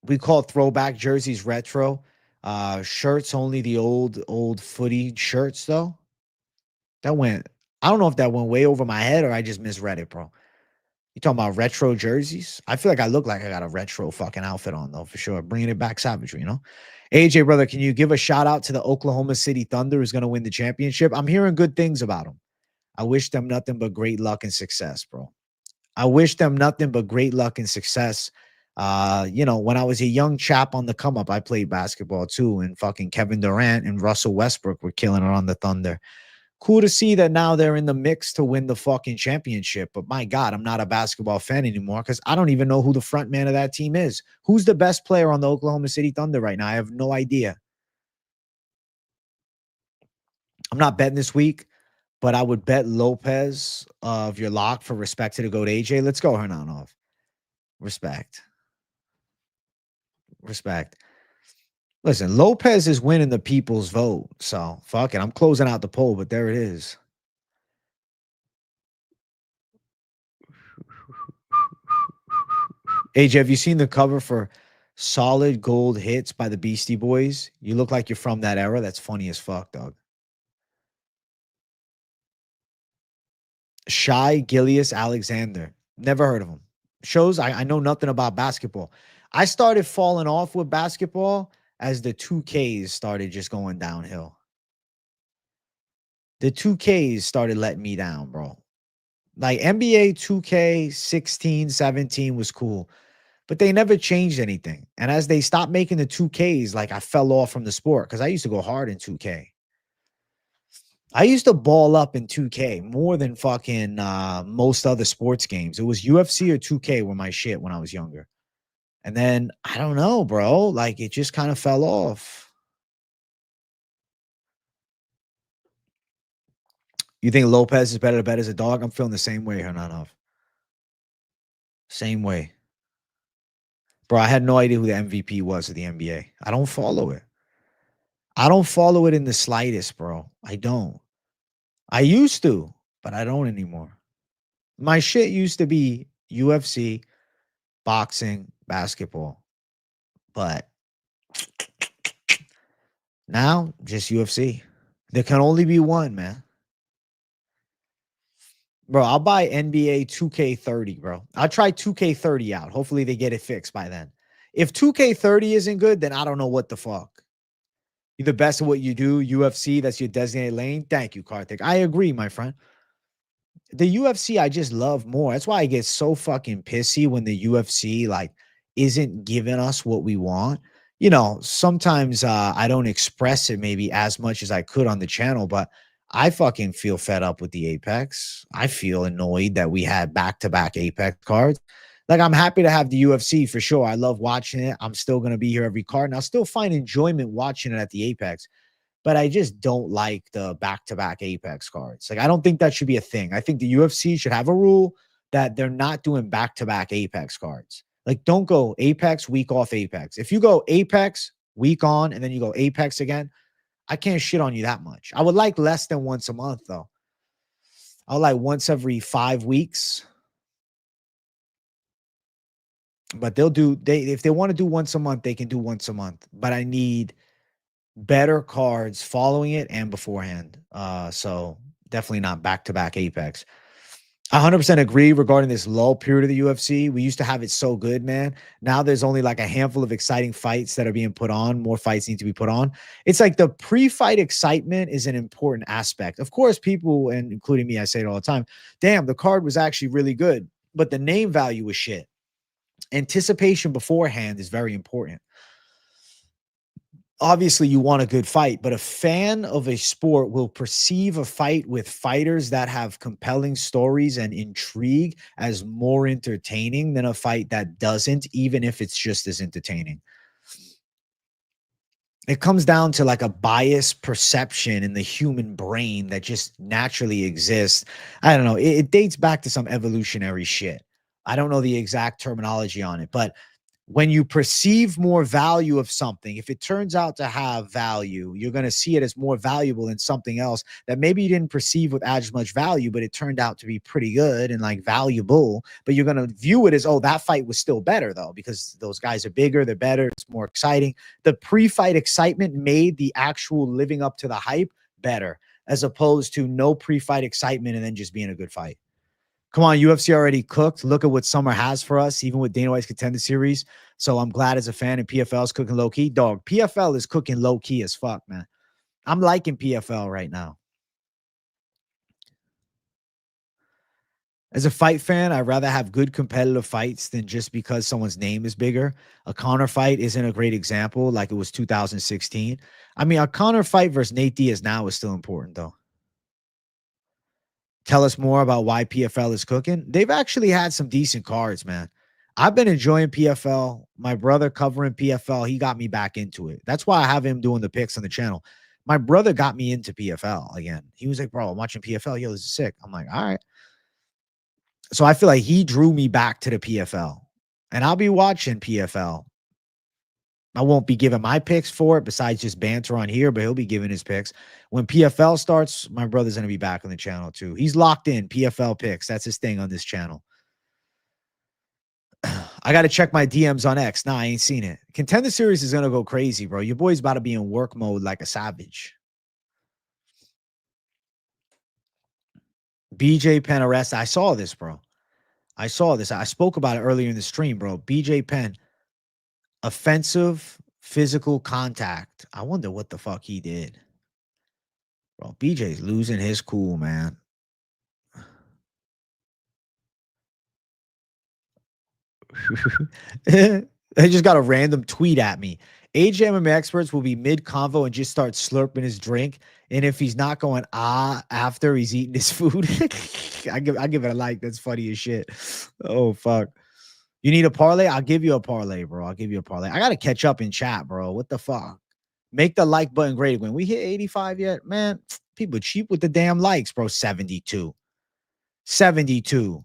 We call throwback jerseys retro. Shirts only the old footy shirts, though. I don't know if that went way over my head or I just misread it, bro. You talking about retro jerseys? I feel like I look like I got a retro fucking outfit on, though, for sure. Bringing it back savagery, you know? AJ, brother, can you give a shout out to the Oklahoma City Thunder who's going to win the championship? I'm hearing good things about them. I wish them nothing but great luck and success, bro. I wish them nothing but great luck and success. When I was a young chap on the come up, I played basketball too, and fucking Kevin Durant and Russell Westbrook were killing it on the Thunder. Cool to see that now they're in the mix to win the fucking championship. But my God, I'm not a basketball fan anymore because I don't even know who the front man of that team is. Who's the best player on the Oklahoma City Thunder right now? I have no idea. I'm not betting this week, but I would bet Lopez of your lock for respect to the GOAT AJ. Let's go, Hernanov. Respect. Listen, Lopez is winning the people's vote. So fuck it. I'm closing out the poll, but there it is. AJ, have you seen the cover for Solid Gold Hits by the Beastie Boys? You look like you're from that era. That's funny as fuck, dog. Shai Gilgeous Alexander. Never heard of him. Shows I know nothing about basketball. I started falling off with basketball as the 2Ks started just going downhill. The 2Ks started letting me down, bro. Like NBA 2K 16, 17 was cool, but they never changed anything. And as they stopped making the 2Ks, like I fell off from the sport because I used to go hard in 2K. I used to ball up in 2K more than fucking most other sports games. It was UFC or 2K were my shit when I was younger. And then I don't know, bro. Like it just kind of fell off. You think Lopez is better to bet as a dog? I'm feeling the same way, Hernanov. Same way. Bro, I had no idea who the MVP was of the NBA. I don't follow it. I don't follow it in the slightest, bro. I don't. I used to, but I don't anymore. My shit used to be UFC, boxing, basketball. But now, just UFC. There can only be one, man. Bro, I'll buy NBA 2K30, bro. I'll try 2K30 out. Hopefully they get it fixed by then. If 2K30 isn't good, then I don't know what the fuck. You're the best at what you do. UFC, that's your designated lane. Thank you, Karthik. I agree, my friend. The UFC, I just love more. That's why I get so fucking pissy when the UFC like isn't giving us what we want. You know, sometimes I don't express it maybe as much as I could on the channel, but I fucking feel fed up with the Apex. I feel annoyed that we had back-to-back Apex cards. Like, I'm happy to have the UFC for sure. I love watching it. I'm still going to be here every card, and I'll still find enjoyment watching it at the Apex, but I just don't like the back-to-back Apex cards. Like, I don't think that should be a thing. I think the UFC should have a rule that they're not doing back-to-back Apex cards. Like, don't go Apex, week off Apex. If you go Apex, week on, and then you go Apex again, I can't shit on you that much. I would like less than once a month, though. I would like once every 5 weeks. But if they want to do once a month, they can do once a month. But I need better cards following it and beforehand. So definitely not back-to-back Apex. 100% agree regarding this lull period of the UFC. We used to have it so good, man. Now there's only like a handful of exciting fights that are being put on. More fights need to be put on. It's like the pre-fight excitement is an important aspect. Of course, people, and including me, I say it all the time, damn, the card was actually really good, but the name value was shit. Anticipation beforehand is very important. Obviously you want a good fight, but a fan of a sport will perceive a fight with fighters that have compelling stories and intrigue as more entertaining than a fight that doesn't, even if it's just as entertaining. It comes down to like a biased perception in the human brain that just naturally exists. I don't know. It dates back to some evolutionary shit. I don't know the exact terminology on it, but when you perceive more value of something, if it turns out to have value, you're going to see it as more valuable than something else that maybe you didn't perceive with as much value, but it turned out to be pretty good and like valuable. But you're going to view it as, oh, that fight was still better though, because those guys are bigger, they're better, it's more exciting. The pre-fight excitement made the actual living up to the hype better, as opposed to no pre-fight excitement and then just being a good fight. Come on, UFC already cooked. Look at what summer has for us, even with Dana White's Contender Series. So I'm glad as a fan, and PFL is cooking low key. Dog, PFL is cooking low key as fuck, man. I'm liking PFL right now. As a fight fan, I'd rather have good competitive fights than just because someone's name is bigger. A Conor fight isn't a great example like it was 2016. I mean, a Conor fight versus Nate Diaz now is still important, though. Tell us more about why PFL is cooking. They've actually had some decent cards, man. I've been enjoying PFL. My brother covering PFL, he got me back into it. That's why I have him doing the picks on the channel. My brother got me into PFL again. He was like, bro, I'm watching PFL. Yo, this is sick. I'm like, all right. So I feel like he drew me back to the PFL. And I'll be watching PFL. I won't be giving my picks for it besides just banter on here, but he'll be giving his picks. When PFL starts, my brother's going to be back on the channel too. He's locked in PFL picks. That's his thing on this channel. I got to check my DMs on X. Nah, I ain't seen it. Contender Series is going to go crazy, bro. Your boy's about to be in work mode like a savage. BJ Penn arrest. I saw this, bro. I saw this. I spoke about it earlier in the stream, bro. BJ Penn, offensive physical contact. I wonder what the fuck he did. Bro, BJ's losing his cool, man. I just got a random tweet at me. AJMM experts will be mid convo and just start slurping his drink. And if he's not going after he's eating his food, I give it a like. That's funny as shit. Oh fuck. You need a parlay? I'll give you a parlay, bro. I'll give you a parlay. I gotta catch up in chat, bro. What the fuck? Make the like button great. When we hit 85 yet, man, people cheap with the damn likes, bro. 72. 72.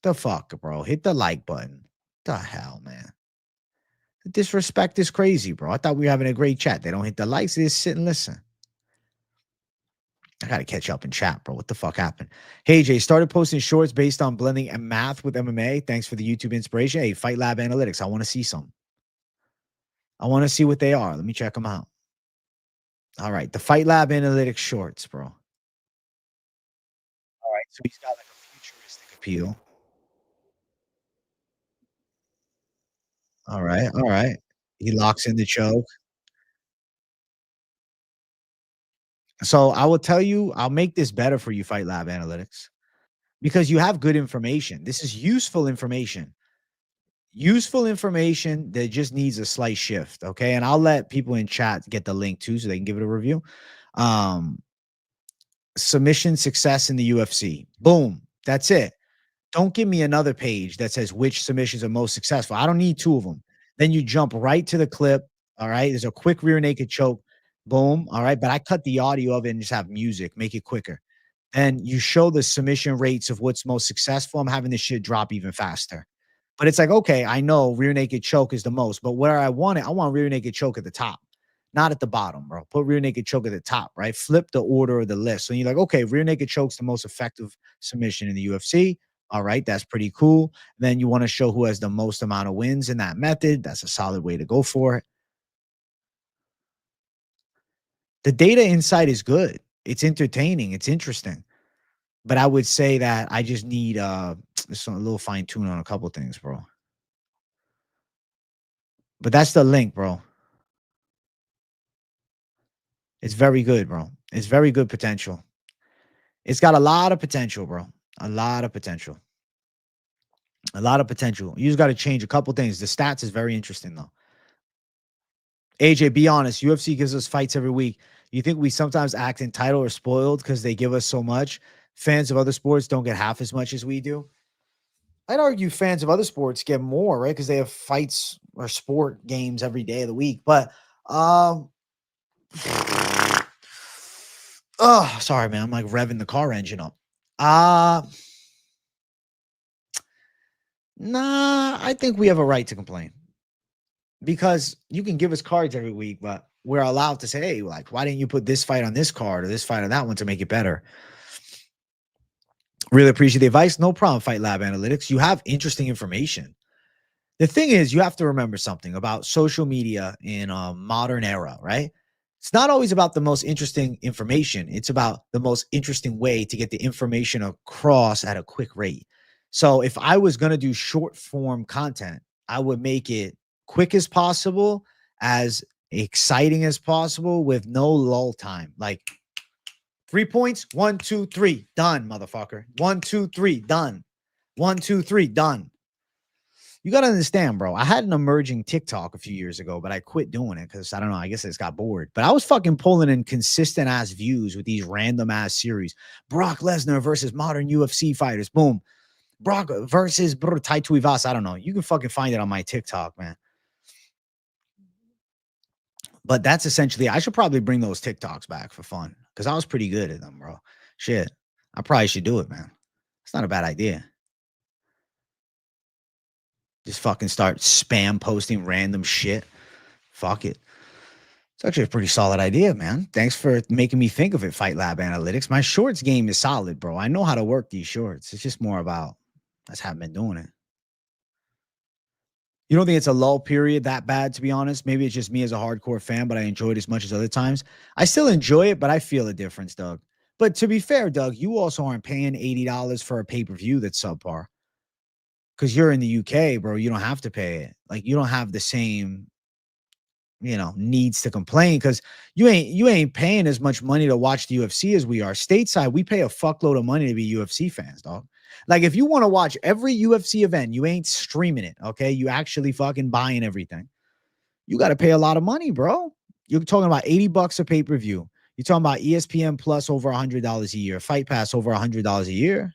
The fuck, bro? Hit the like button. The hell, man? The disrespect is crazy, bro. I thought we were having a great chat. They don't hit the likes. They just sit and listen. I gotta catch up in chat, bro. What the fuck happened? Hey, Jay, started posting shorts based on blending math with MMA. Thanks for the YouTube inspiration. Hey, Fight Lab Analytics. I want to see some. I want to see what they are. Let me check them out. All right, the Fight Lab Analytics shorts, bro. All right, so he's got like peel. All right, all right. He locks in the choke. So I will tell you, I'll make this better for you, Fight Lab Analytics, because you have good information. This is useful information. Useful information that just needs a slight shift. Okay. And I'll let people in chat get the link too so they can give it a review. Um, Submission success in the UFC. Boom. That's it. Don't give me another page that says which submissions are most successful. I don't need two of them. Then you jump right to the clip. All right. There's a quick rear naked choke. Boom. All right. But I cut the audio of it and just have music, make it quicker. And you show the submission rates of what's most successful. I'm having this shit drop even faster. But it's like, okay, I know rear naked choke is the most, but where I want it, I want rear naked choke at the top, not at the bottom, bro. Put rear naked choke at the top, right? Flip the order of the list. So you're like, okay, rear naked choke's the most effective submission in the UFC. All right, that's pretty cool. Then you want to show who has the most amount of wins in that method. That's a solid way to go for it. The data insight is good. It's entertaining. It's interesting. But I would say that I just need some a little fine tune on a couple things, bro. But that's the link, bro. It's very good, bro. It's very good potential. It's got a lot of potential, bro. A lot of potential. A lot of potential. You just got to change a couple things. The stats is very interesting, though. AJ, be honest. UFC gives us fights every week. You think we sometimes act entitled or spoiled because they give us so much? Fans of other sports don't get half as much as we do. I'd argue fans of other sports get more, right? Because they have fights or sport games every day of the week. But oh, sorry, man. I'm like revving the car engine up. Nah, I think we have a right to complain because you can give us cards every week, but we're allowed to say, hey, like, why didn't you put this fight on this card or this fight on that one to make it better? Really appreciate the advice. No problem, Fight Lab Analytics. You have interesting information. The thing is, you have to remember something about social media in a modern era, right? It's not always about the most interesting information. It's about the most interesting way to get the information across at a quick rate. So if I was going to do short form content, I would make it quick as possible, as exciting as possible with no lull time. Like 3 points, 1, 2, 3, done, motherfucker. 1, 2, 3, done. 1, 2, 3, done. You got to understand, bro. I had an emerging TikTok a few years ago, but I quit doing it because I don't know. I guess I just got bored. But I was fucking pulling in consistent ass views with these random ass series. Brock Lesnar versus modern UFC fighters. Boom. Brock versus Tai Tuivasa. I don't know. You can fucking find it on my TikTok, man. But that's essentially, I should probably bring those TikToks back for fun because I was pretty good at them, bro. Shit. I probably should do it, man. It's not a bad idea. Just fucking start spam posting random shit. Fuck it. It's actually a pretty solid idea, man. Thanks for making me think of it, Fight Lab Analytics. My shorts game is solid, bro. I know how to work these shorts. It's just more about I just haven't been doing it. You don't think it's a lull period that bad, to be honest? Maybe it's just me as a hardcore fan, but I enjoy it as much as other times. I still enjoy it, but I feel a difference, Doug. But to be fair, Doug, you also aren't paying $80 for a pay-per-view that's subpar. Because you're in the UK, bro. You don't have to pay it. Like you don't have the same needs to complain because you ain't paying as much money to watch the UFC as we are. Stateside, we pay a fuckload of money to be UFC fans, dog. Like if you want to watch every UFC event, you ain't streaming it, okay? You actually fucking buying everything. You got to pay a lot of money, bro. You're talking about $80 a pay-per-view. You're talking about ESPN Plus over $100 a year, Fight Pass over $100 a year.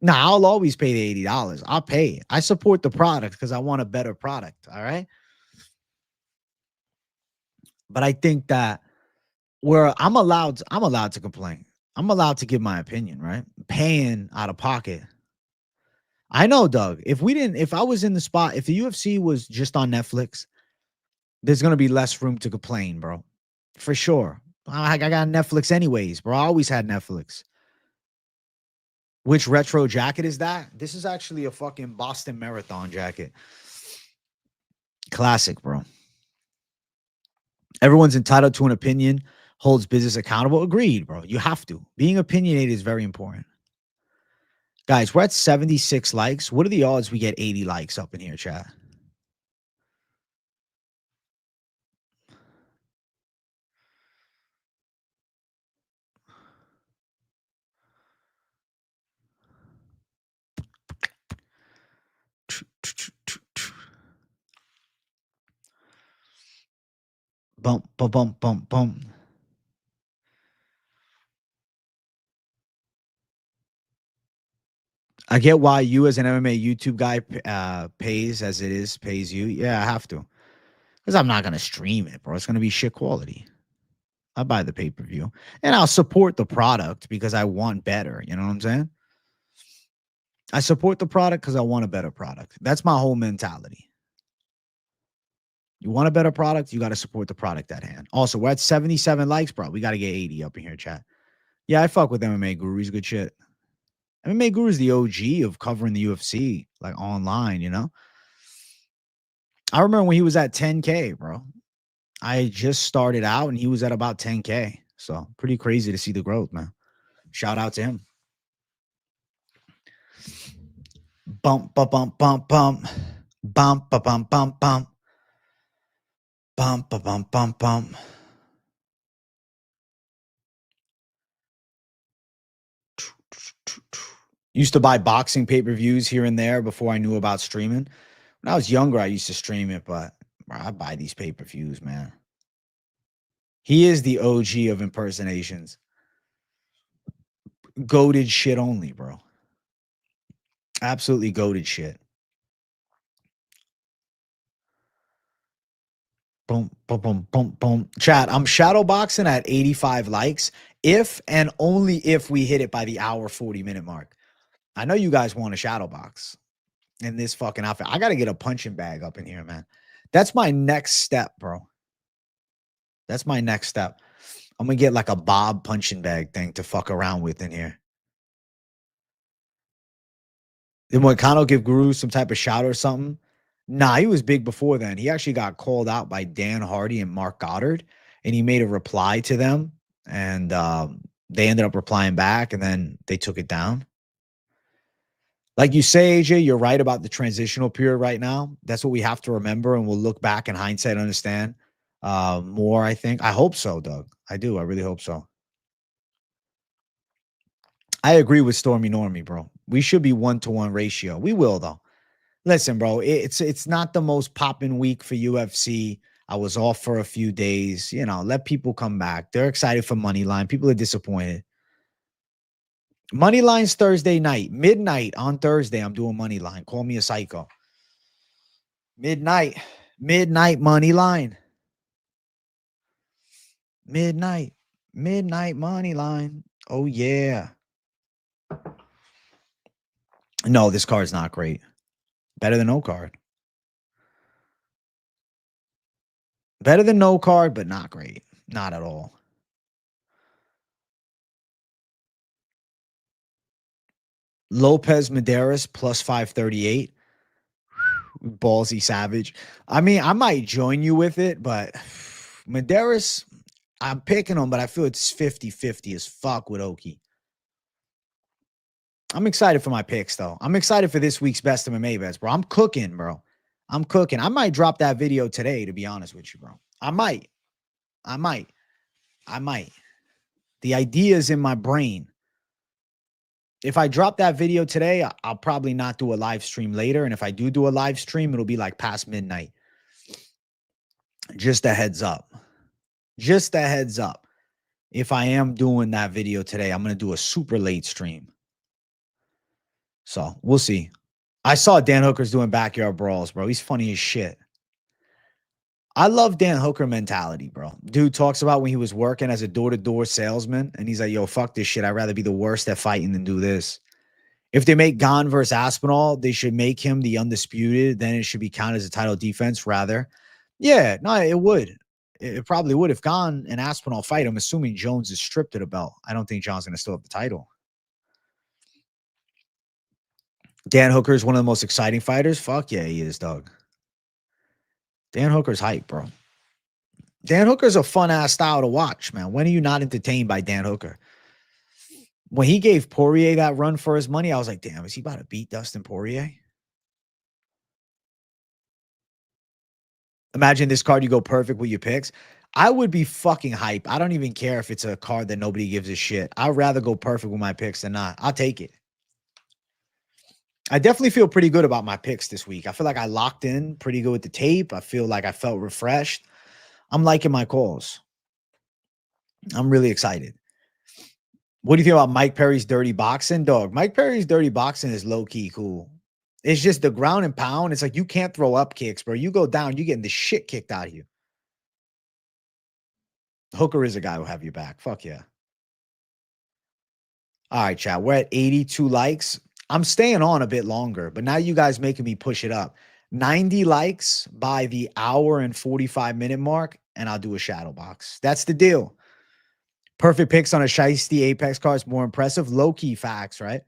Nah, I'll always pay the $80. I'll pay it. I support the product because I want a better product. All right. But I think that where I'm allowed to complain. I'm allowed to give my opinion, right? Paying out of pocket. I know, Doug. If I was in the spot, if the UFC was just on Netflix, there's gonna be less room to complain, bro. For sure. I got Netflix anyways, bro. I always had Netflix. Which retro jacket is that? This is actually a fucking Boston Marathon jacket. Classic, bro. Everyone's entitled to an opinion, holds business accountable. Agreed, bro. You have to. Being opinionated is very important. Guys, we're at 76 likes. What are the odds we get 80 likes up in here, chat? Bump, bump, bump, bump, bump. I get why you as an MMA YouTube guy pays as it is, pays you. Yeah, I have to. Because I'm not going to stream it, bro. It's going to be shit quality. I buy the pay-per-view. And I'll support the product because I want better. You know what I'm saying? I support the product because I want a better product. That's my whole mentality. You want a better product, you got to support the product at hand. Also, we're at 77 likes, bro. We got to get 80 up in here, chat. Yeah, I fuck with MMA Guru. He's good shit. MMA Guru is the OG of covering the UFC, like online, you know? I remember when he was at 10K, bro. I just started out and he was at about 10K. So pretty crazy to see the growth, man. Shout out to him. Bump, bump, bump, bump, bump. Bump, bump, bump, bump, bump. Bump, bump, bump, bump, bump. Used to buy boxing pay-per-views here and there before I knew about streaming. When I was younger, I used to stream it, but bro, I buy these pay-per-views, man. He is the OG of impersonations. Goated shit only, bro. Absolutely goated shit. Boom, boom, boom, boom, boom. Chat, I'm shadowboxing at 85 likes if and only if we hit it by the hour 40-minute mark. I know you guys want a shadowbox in this fucking outfit. I got to get a punching bag up in here, man. That's my next step, bro. That's my next step. I'm going to get like a Bob punching bag thing to fuck around with in here. Then when Kano give Guru some type of shout or something? Nah, he was big before then. He actually got called out by Dan Hardy and Mark Goddard, and he made a reply to them, and they ended up replying back, and then they took it down. Like you say, AJ, you're right about the transitional period right now. That's what we have to remember, and we'll look back in hindsight and understand more, I think. I hope so, Doug. I do. I really hope so. I agree with Stormy Normie, bro. We should be 1-to-1 ratio. We will, though. Listen, bro, it's not the most popping week for UFC. I was off for a few days. You know, let people come back. They're excited for Moneyline. People are disappointed. Moneyline's Thursday night. Midnight on Thursday, I'm doing Moneyline. Call me a psycho. Midnight. Midnight Moneyline. Midnight. Midnight Moneyline. Oh, yeah. No, this card's not great. Better than no card. Better than no card, but not great. Not at all. Lopez Medeiros plus 538. Ballsy Savage. I mean, I might join you with it, but Medeiros, I'm picking him, but I feel it's 50-50 as fuck with Oki. I'm excited for my picks, though. I'm excited for this week's best MMA bets, bro. I'm cooking, bro. I'm cooking. I might drop that video today, to be honest with you, bro. I might. The idea is in my brain. If I drop that video today, I'll probably not do a live stream later. And if I do a live stream, it'll be like past midnight. Just a heads up. Just a heads up. If I am doing that video today, I'm going to do a super late stream. So we'll see. I saw Dan Hooker's doing backyard brawls, bro. He's funny as shit. I love Dan Hooker mentality, bro. Dude talks about when he was working as a door-to-door salesman, and he's like, yo, fuck this shit. I'd rather be the worst at fighting than do this. If they make Gane versus Aspinall, they should make him the undisputed. Then it should be counted as a title defense, rather. Yeah, no, it would. It probably would. If Gane and Aspinall fight, I'm assuming Jones is stripped of the belt. I don't think John's going to still have the title. Dan Hooker is one of the most exciting fighters. Fuck yeah, he is, dog. Dan Hooker's hype, bro. Dan Hooker's a fun-ass style to watch, man. When are you not entertained by Dan Hooker? When he gave Poirier that run for his money, I was like, damn, is he about to beat Dustin Poirier? Imagine this card, you go perfect with your picks. I would be fucking hype. I don't even care if it's a card that nobody gives a shit. I'd rather go perfect with my picks than not. I'll take it. I definitely feel pretty good about my picks this week. I feel like I locked in pretty good with the tape. I feel like I felt refreshed. I'm liking my calls. I'm really excited. What do you think about Mike Perry's dirty boxing? Dog, Mike Perry's dirty boxing is low-key cool. It's just the ground and pound. It's like you can't throw up kicks, bro. You go down, you're getting the shit kicked out of you. Hooker is a guy who'll have you back. Fuck yeah. All right, chat. We're at 82 likes. I'm staying on a bit longer, but now you guys making me push it up. 90 likes by the hour and 45-minute mark, and I'll do a shadow box. That's the deal. Perfect picks on a shiesty Apex card is more impressive. Low-key facts, right?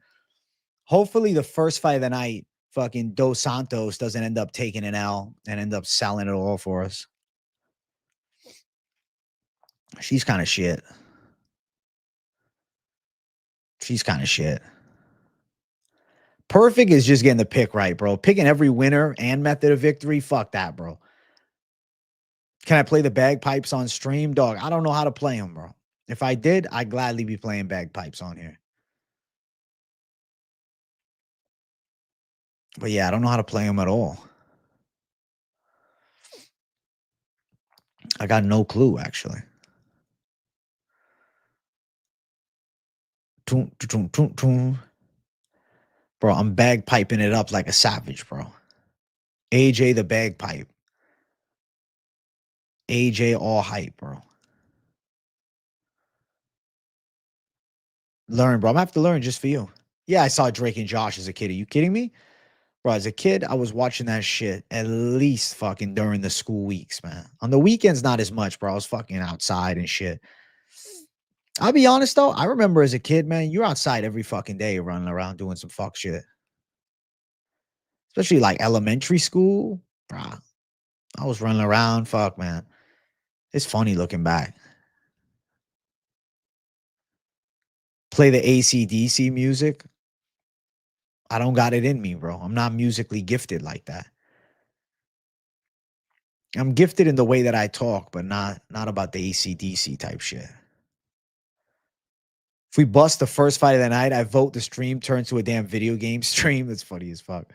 Hopefully the first fight of the night, fucking Dos Santos doesn't end up taking an L and end up selling it all for us. She's kind of shit. She's kind of shit. Perfect is just getting the pick right, bro. Picking every winner and method of victory. Fuck that, bro. Can I play the bagpipes on stream? Dog, I don't know how to play them, bro. If I did, I'd gladly be playing bagpipes on here. But yeah, I don't know how to play them at all. I got no clue, actually. Bro, I'm bagpiping it up like a savage, bro. AJ the bagpipe. AJ all hype, bro. Learn, bro. I'm gonna have to learn just for you. Yeah, I saw Drake and Josh as a kid. Are you kidding me? Bro, as a kid, I was watching that shit at least fucking during the school weeks, man. On the weekends, not as much, bro. I was fucking outside and shit. I'll be honest, though. I remember as a kid, man, you're outside every fucking day running around doing some fuck shit. Especially like elementary school. Bro, I was running around. Fuck, man. It's funny looking back. Play the AC/DC music. I don't got it in me, bro. I'm not musically gifted like that. I'm gifted in the way that I talk, but not about the AC/DC type shit. If we bust the first fight of the night, I vote the stream turns to a damn video game stream. That's funny as fuck.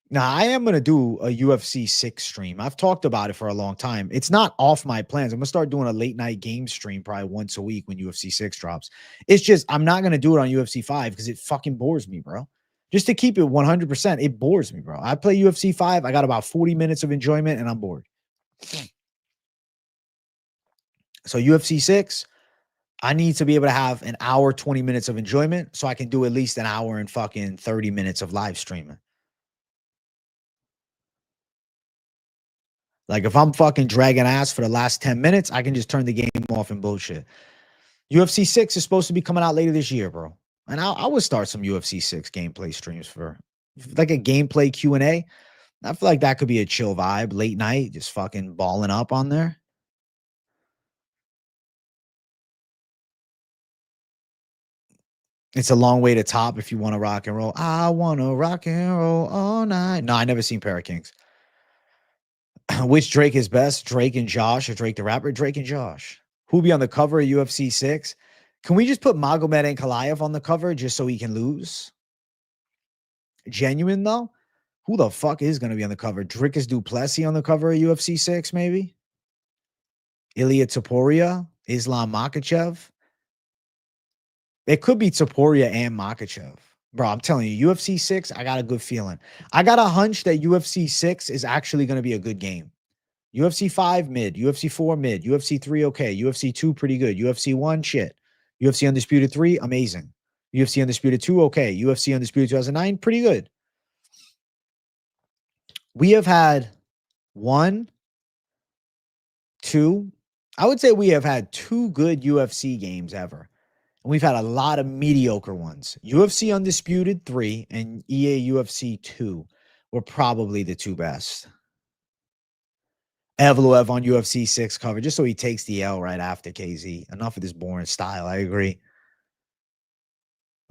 Now, I am going to do a UFC 6 stream. I've talked about it for a long time. It's not off my plans. I'm going to start doing a late night game stream probably once a week when UFC 6 drops. It's just I'm not going to do it on UFC 5 because it fucking bores me, bro. Just to keep it 100%, it bores me, bro. I play UFC 5. I got about 40 minutes of enjoyment and I'm bored. So UFC 6, I need to be able to have an hour, 20 minutes of enjoyment so I can do at least an hour and fucking 30 minutes of live streaming. Like if I'm fucking dragging ass for the last 10 minutes, I can just turn the game off and bullshit. UFC 6 is supposed to be coming out later this year, bro. And I would start some UFC 6 gameplay streams for like a gameplay Q&A. I feel like that could be a chill vibe, late night, just fucking balling up on there. It's a long way to top if you want to rock and roll. I want to rock and roll all night. No, I never seen Pair of Kings. Which Drake is best? Drake and Josh or Drake the rapper? Drake and Josh. Who'll be on the cover of UFC 6? Can we just put Magomed Ankalaev on the cover just so he can lose? Genuine, though? Who the fuck is going to be on the cover? Dricus du Plessis on the cover of UFC 6, maybe? Ilya Topuria? Islam Makhachev? It could be Topuria and Makhachev. Bro, I'm telling you, UFC 6, I got a good feeling. I got a hunch that UFC 6 is actually going to be a good game. UFC 5, mid. UFC 4, mid. UFC 3, okay. UFC 2, pretty good. UFC 1, shit. UFC Undisputed 3, amazing. UFC Undisputed 2, okay. UFC Undisputed 2009, pretty good. We have had 1, 2. I would say we have had 2 good UFC games ever. And we've had a lot of mediocre ones. UFC Undisputed 3 and EA UFC 2 were probably the 2 best. Evloev on UFC 6 cover, just so he takes the L right after KZ. Enough of this boring style. I agree.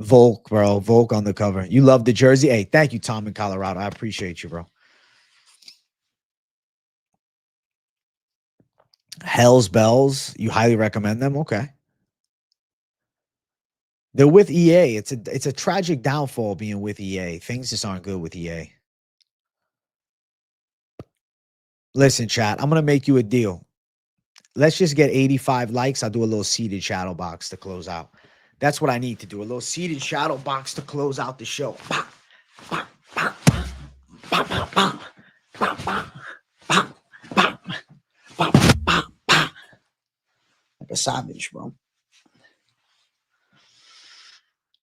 Volk, bro. Volk on the cover. You love the jersey. Hey, thank you, Tom in Colorado. I appreciate you, bro. Hell's Bells. You highly recommend them? Okay. They're with EA. It's a tragic downfall being with EA. Things just aren't good with EA. Listen, chat, I'm gonna make you a deal. Let's just get 85 likes. I'll do a little seated shadow box to close out. That's what I need to do. A little seated shadow box to close out the show. Like a savage, bro.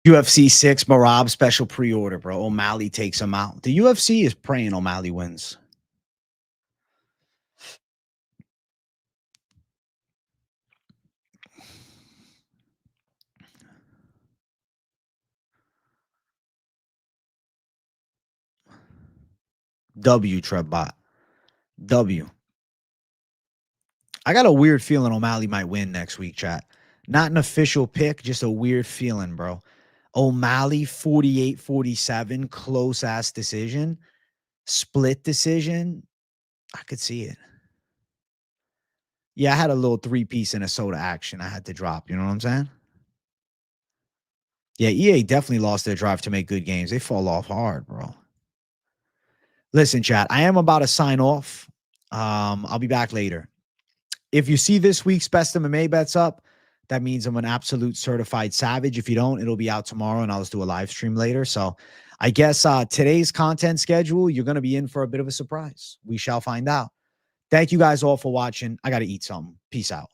UFC 6 Marab special pre-order, bro. O'Malley takes him out. The UFC is praying O'Malley wins. W, Trebbot. W. I got a weird feeling O'Malley might win next week, chat. Not an official pick, just a weird feeling, bro. O'Malley 48-47, close-ass decision. Split decision. I could see it. Yeah, I had a little three-piece in a soda action I had to drop. You know what I'm saying? Yeah, EA definitely lost their drive to make good games. They fall off hard, bro. Listen, chat, I am about to sign off. I'll be back later. If you see this week's Best MMA bets up, that means I'm an absolute certified savage. If you don't, it'll be out tomorrow, and I'll just do a live stream later. So I guess today's content schedule, you're going to be in for a bit of a surprise. We shall find out. Thank you guys all for watching. I got to eat something. Peace out.